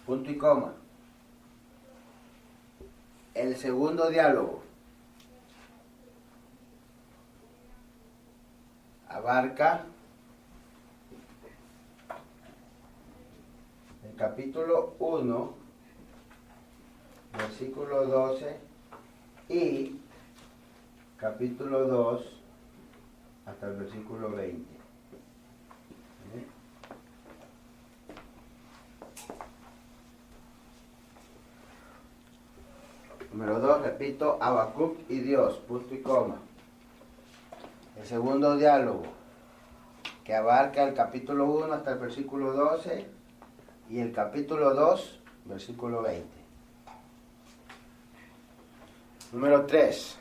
S2: Punto y coma. El segundo diálogo abarca el capítulo 1, versículo 12 y capítulo 2 hasta el versículo 20. Número 2, repito, Habacuc y Dios, punto y coma. El segundo diálogo, que abarca el capítulo 1 hasta el versículo 12 y el capítulo 2, versículo 20. Número 3,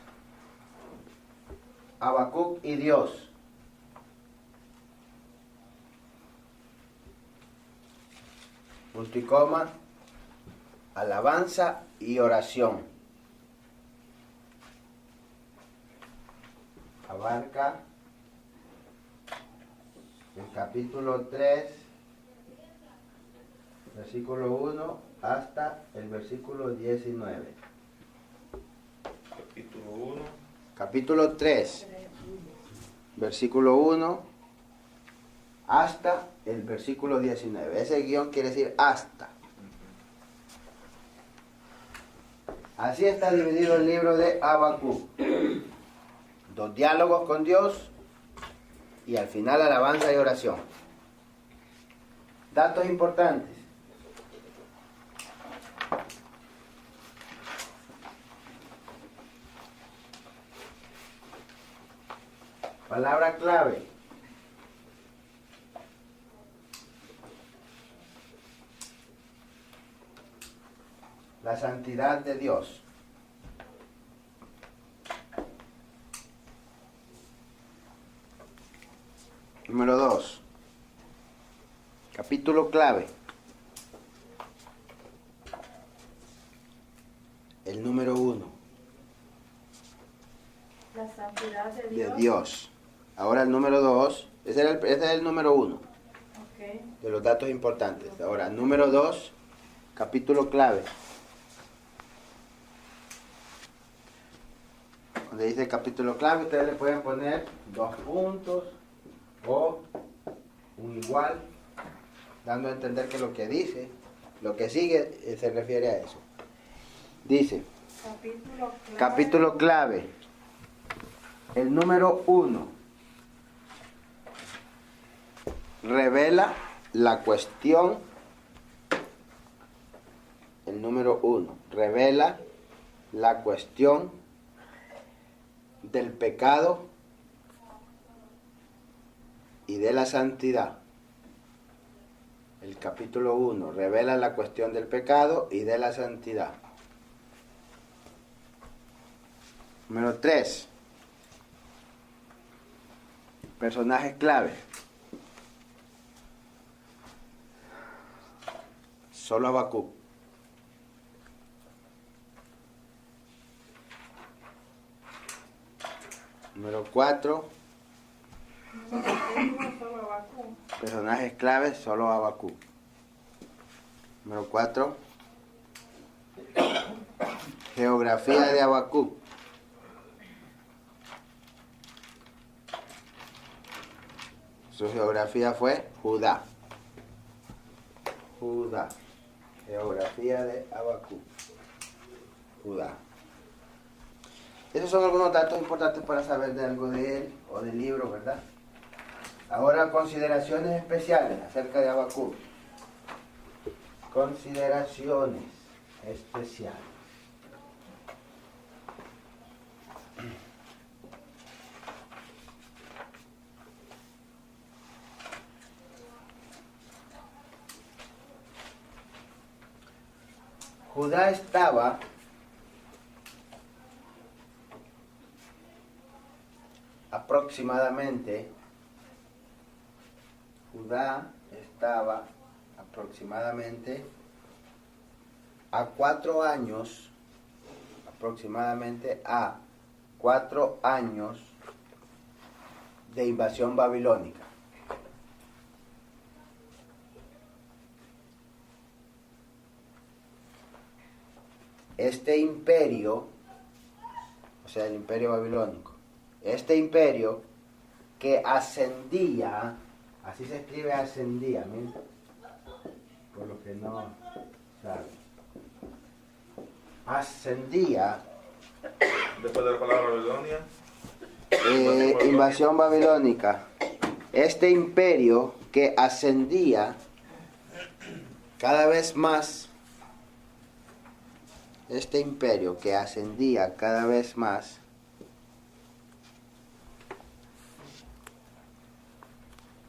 S2: Habacuc y Dios. Punto y coma, alabanza y oración. Abarca el capítulo 3, versículo 1 hasta el versículo 19.
S4: Capítulo 1.
S2: Capítulo 3, versículo 1 hasta el versículo 19. Ese guión quiere decir hasta. Así está dividido el libro de Habacuc. 2 diálogos con Dios y al final alabanza y oración. Datos importantes. Palabra clave. La santidad de Dios. Número 2. Capítulo clave. El número 1.
S1: La santidad de
S2: De
S1: Dios.
S2: Dios. Ahora el número 2. Ese es el número 1
S1: Ok.
S2: de los datos importantes. Ahora, número 2. Capítulo clave. Donde dice capítulo clave, ustedes le pueden poner 2 puntos o un igual, dando a entender que lo que dice, lo que sigue, se refiere a eso. Dice,
S1: Capítulo clave.
S2: capítulo clave, el número 1, revela la cuestión, el número 1, revela la cuestión del pecado y de la santidad. El capítulo 1 revela la cuestión del pecado y de la santidad. Número 3. Personajes clave. Solo Habacuc. Número 4.
S1: Solo Habacuc.
S2: Personajes claves, solo Habacuc. Número 4. Geografía de Habacuc. Su geografía fue Judá. Judá. Geografía de Habacuc. Judá. Esos son algunos datos importantes para saber de algo de él o del libro, ¿verdad? Ahora, consideraciones especiales acerca de Habacuc. Consideraciones especiales. Judá estaba aproximadamente a 4 años, de invasión babilónica. Este imperio, o sea, el imperio babilónico, este imperio que ascendía, así se escribe ascendía, miren, por lo que no saben, ascendía,
S4: Después de la palabra Babilonia.
S2: invasión babilónica, este imperio que ascendía cada vez más,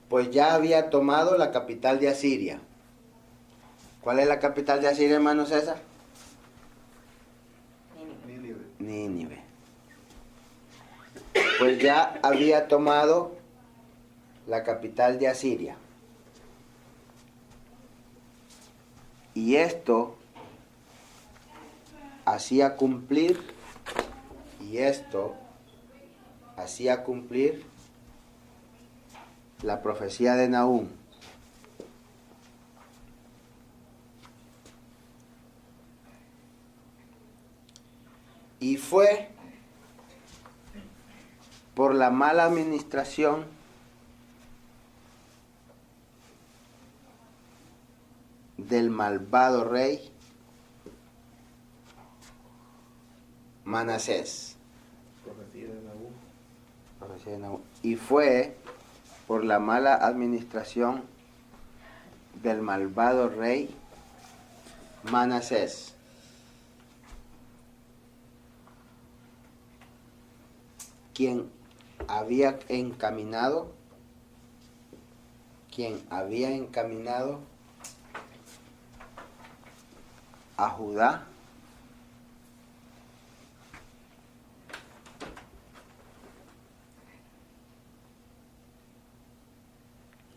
S2: pues ya había tomado la capital de Asiria. ¿Cuál es la capital de Asiria, hermano César? Nínive. Pues ya había tomado la capital de Asiria. Y esto hacía cumplir la profecía de Nahum. Y fue por la mala administración del malvado rey Manasés.
S6: Profecía de Nahum.
S2: Y fue por la mala administración del malvado rey Manasés. Quien había encaminado a Judá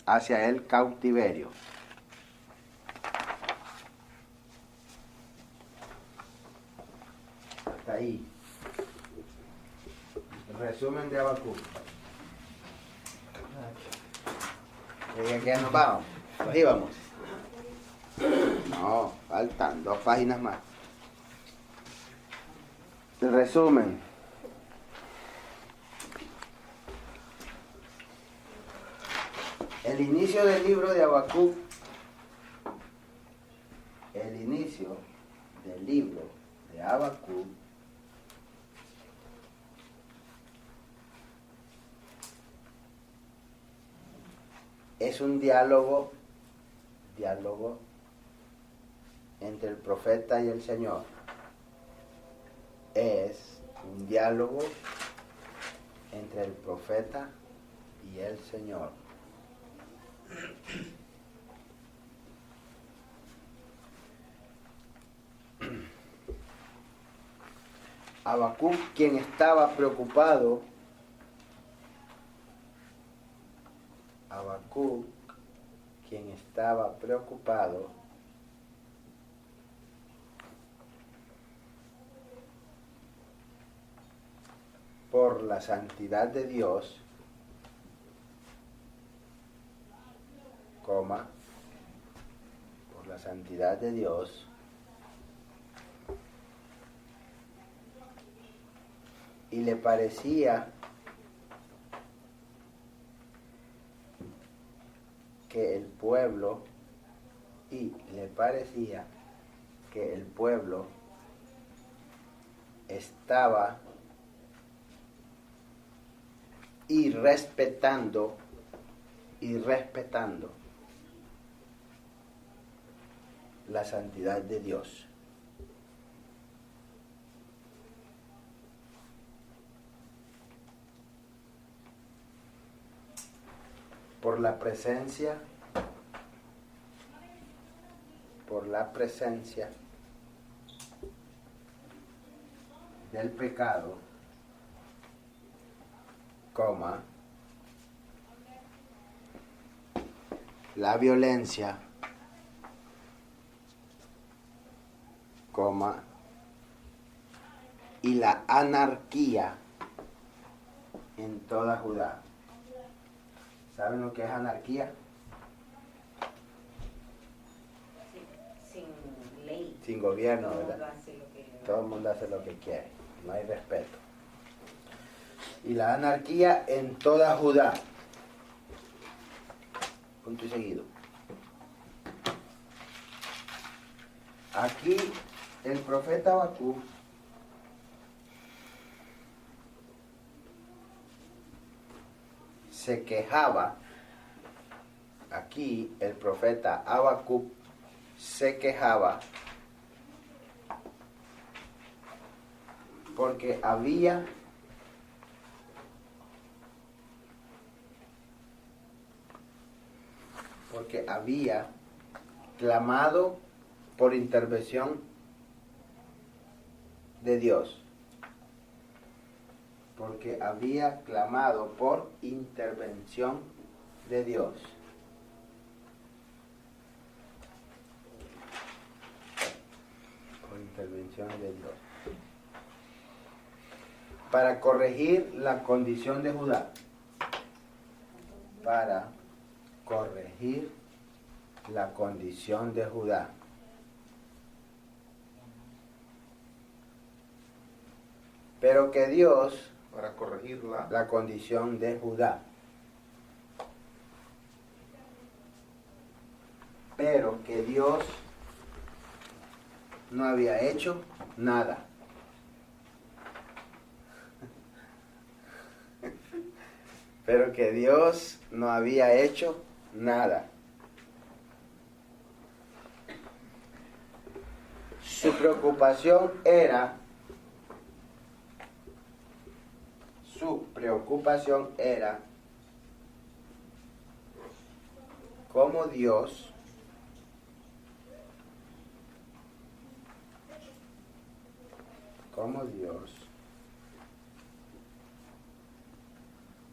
S2: hacia el cautiverio. Hasta ahí. Resumen de Habacuc. ¿Ya nos vamos? Ahí vamos. No, faltan 2 páginas más. El resumen. El inicio del libro de Habacuc, es un diálogo entre el profeta y el Señor. Es un diálogo entre el profeta y el Señor. Habacuc, quien estaba preocupado, por la santidad de Dios, por la santidad de Dios, y le parecía que el pueblo estaba y respetando la santidad de Dios. Por la presencia del pecado, la violencia, y la anarquía en toda Judá. ¿Saben lo que es anarquía?
S5: Sin ley.
S2: Sin gobierno,
S5: Todo el mundo
S2: ¿verdad?
S5: hace lo que-
S2: Todo el mundo hace lo que quiere, no hay respeto. Y la anarquía en toda Judá. Punto y seguido. Aquí el profeta Habacuc se quejaba. Aquí el profeta Habacuc se quejaba porque había clamado por intervención de Dios. Porque había clamado por intervención de Dios. Por intervención de Dios. Para corregir la condición de Judá. Para corregir la condición de Judá. Pero que Dios,
S4: Para corregirla.
S2: la condición de Judá. Pero que Dios no había hecho nada. Pero que Dios no había hecho nada. Su preocupación era cómo Dios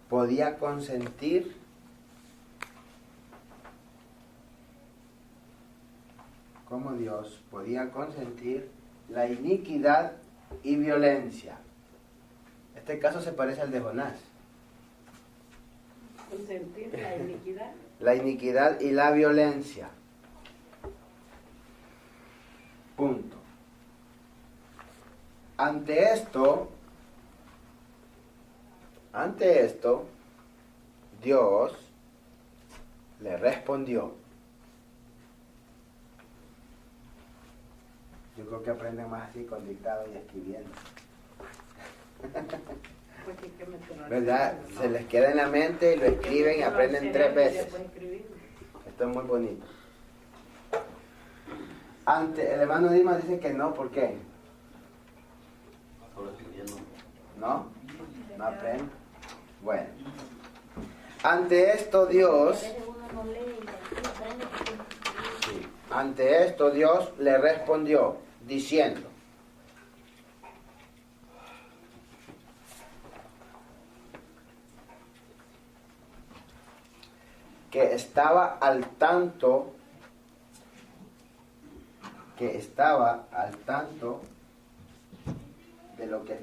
S2: podía consentir la iniquidad y violencia. Este caso se parece al de Jonás.
S5: Consentir la iniquidad.
S2: La iniquidad y la violencia. Punto. Ante esto, Dios le respondió. Yo creo que aprenden más así con dictado y escribiendo. ¿Verdad? Se les queda en la mente y lo escriben y aprenden 3 veces. Esto es muy bonito. El hermano Dimas dice que no, ¿por qué? ¿No? ¿No aprende? Bueno. Ante esto Dios le respondió diciendo: que estaba al tanto de lo que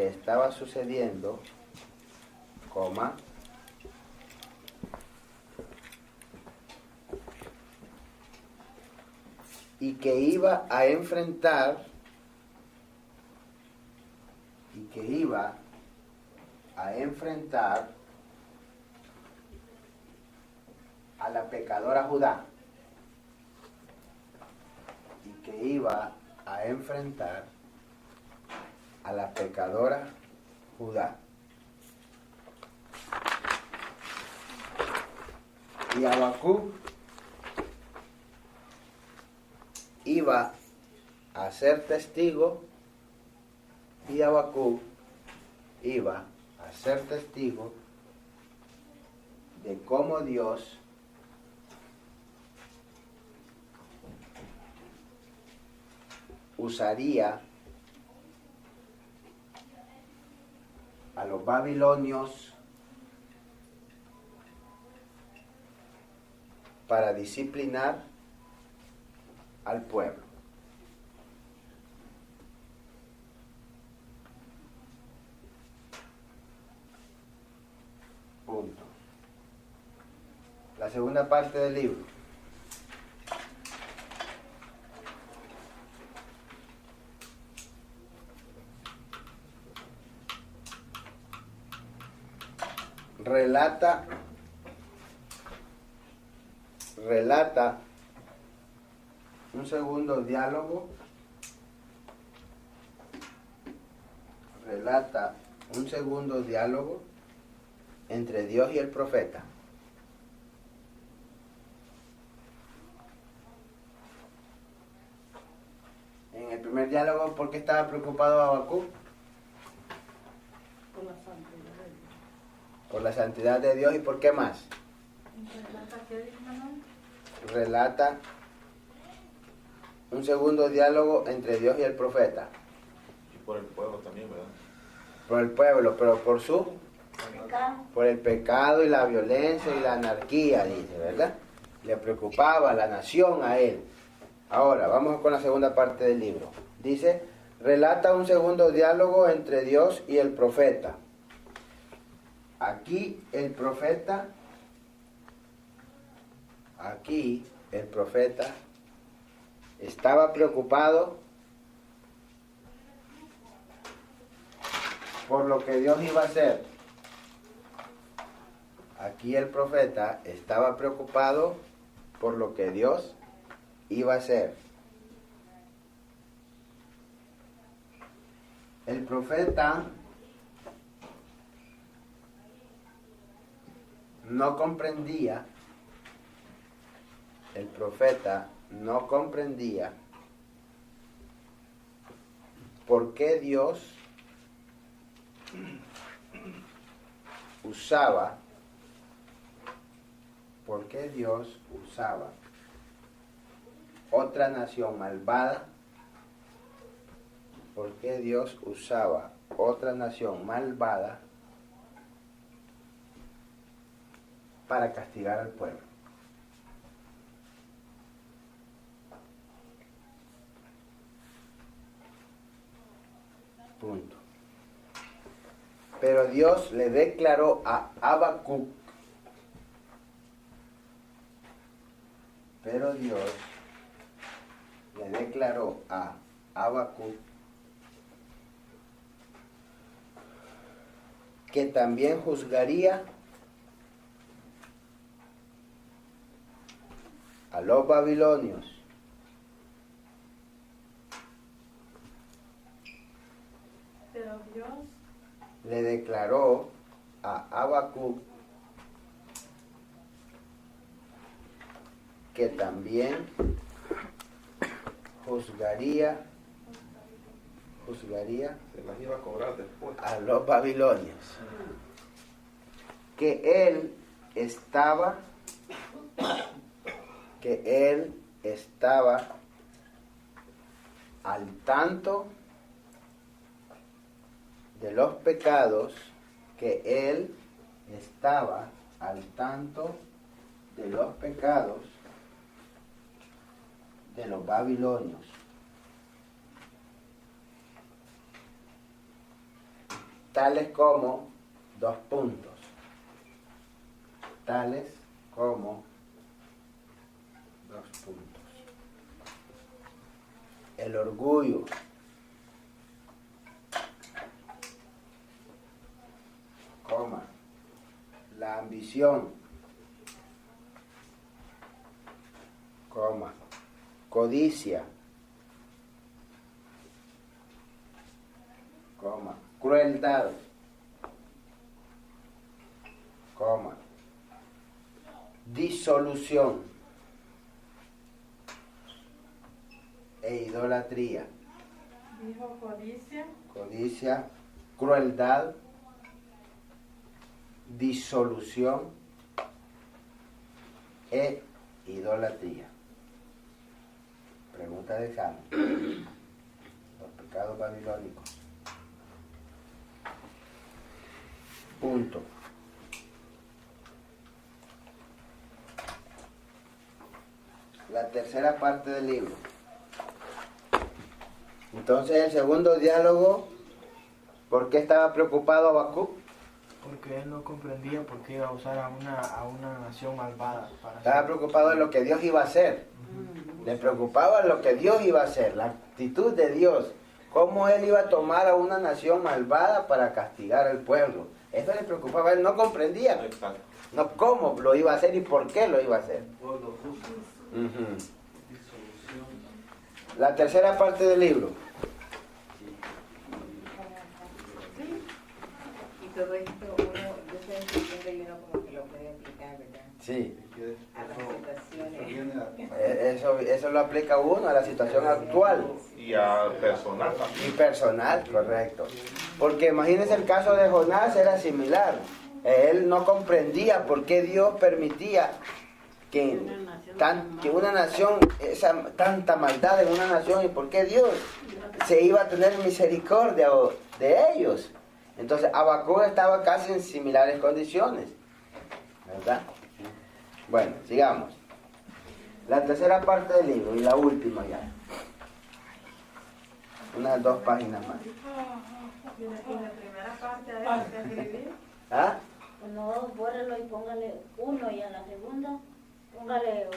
S2: estaba sucediendo, coma, y que iba a enfrentar a la pecadora Judá, y que iba a enfrentar a la pecadora Judá. Y Habacuc iba a ser testigo, y Habacuc iba a ser testigo de cómo Dios usaría a los babilonios para disciplinar al pueblo. Punto. La segunda parte del libro. Relata un segundo diálogo, entre Dios y el profeta. En el primer diálogo, ¿por qué estaba preocupado Habacuc?
S8: Por la santidad de Dios.
S2: Por la santidad de Dios. ¿Y por qué más? Relata un segundo diálogo entre Dios y el profeta.
S4: Y por el pueblo también, ¿verdad?
S2: Por el pueblo, pero por
S8: Pecado.
S2: por el pecado y la violencia y la anarquía, dice, ¿verdad? Le preocupaba la nación a él. Ahora, vamos con la segunda parte del libro. Dice, relata un segundo diálogo entre Dios y el profeta. Aquí el profeta estaba preocupado por lo que Dios iba a hacer. Aquí el profeta estaba preocupado por lo que Dios iba a hacer. El profeta no comprendía por qué Dios usaba otra nación malvada, para castigar al pueblo. Punto. Pero Dios le declaró a Habacuc, que también juzgaría a los babilonios.
S1: Pero Dios
S2: Le declaró a Habacuc que también juzgaría
S4: Se las iba a cobrar después.
S2: a los babilonios. Que él estaba al tanto de los pecados, de los babilonios. Tales como el orgullo, la ambición, codicia, crueldad, coma, disolución e idolatría.
S1: Dijo codicia,
S2: Codicia, crueldad, disolución e idolatría. Pregunta de examen. Los pecados babilónicos. Punto. La tercera parte del libro. Entonces el segundo diálogo, ¿por qué estaba preocupado Habacuc?
S3: Porque él no comprendía por qué iba a usar a una nación malvada para
S2: Estaba
S3: hacer-
S2: preocupado de lo que Dios iba a hacer. Le preocupaba lo que Dios iba a hacer, la actitud de Dios. Cómo él iba a tomar a una nación malvada para castigar al pueblo. Eso le preocupaba, él no comprendía.
S4: Exacto.
S2: No cómo lo iba a hacer y por qué lo iba a hacer.
S7: Pueblo justo,
S2: Ujú.
S7: disolución.
S2: La tercera parte del libro.
S5: Y todo esto uno, yo sé que siempre uno como que lo puede aplicar, ¿verdad?
S2: Sí.
S5: A las situaciones.
S2: Eso lo aplica uno a la situación actual.
S4: Y a personal
S2: Y
S4: también.
S2: personal, correcto. Porque imagínense el caso de Jonás, era similar. Él no comprendía por qué Dios permitía que una nación, tanta maldad en una nación, y por qué Dios se iba a tener misericordia de ellos. Entonces Habacuc estaba casi en similares condiciones, ¿verdad? Bueno, sigamos. La tercera parte del libro y la última ya. Unas 2 páginas más.
S1: y la primera parte hay que escribir.
S2: ¿Ah?
S8: No, bórrelo y póngale 1 y a la segunda póngale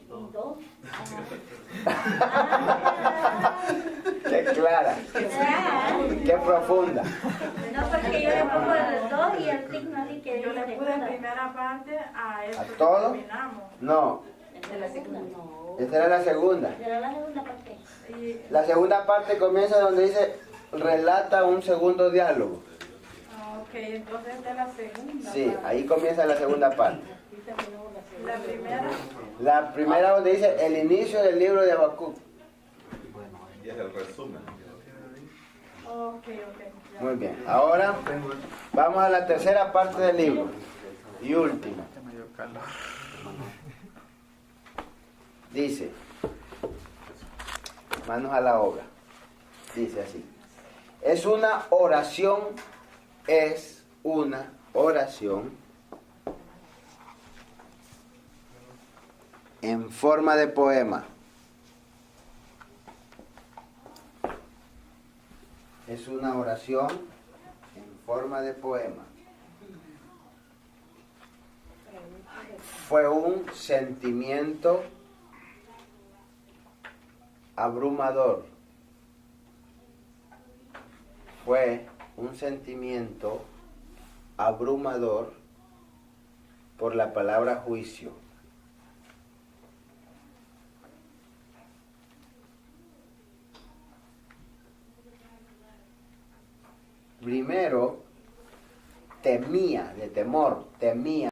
S8: un 2.
S2: Qué clara, qué profunda.
S8: No, porque yo le pongo el 2 y el signo así que
S1: Yo le
S8: dice
S1: puse
S8: segunda.
S1: primera parte a esto
S2: ¿A
S1: que
S2: todo?
S1: terminamos.
S2: No,
S8: De la segunda, no.
S2: esta era la segunda.
S8: Será la segunda parte.
S1: Y,
S2: La segunda parte comienza donde dice, relata un segundo diálogo.
S1: ok, entonces esta es la segunda
S2: Sí,
S1: parte.
S2: ahí comienza la segunda parte.
S1: La primera,
S2: La primera donde dice el inicio del libro de Habacuc.
S4: Y es el resumen.
S1: ok, ya.
S2: Muy bien, ahora vamos a la tercera parte del libro y última.
S11: Ya me dio calor.
S2: Dice, manos a la obra. Dice así. Es una oración en forma de poema. Es una oración en forma de poema. Fue un sentimiento abrumador. Fue un sentimiento abrumador por la palabra juicio. Primero, temía, de temor, temía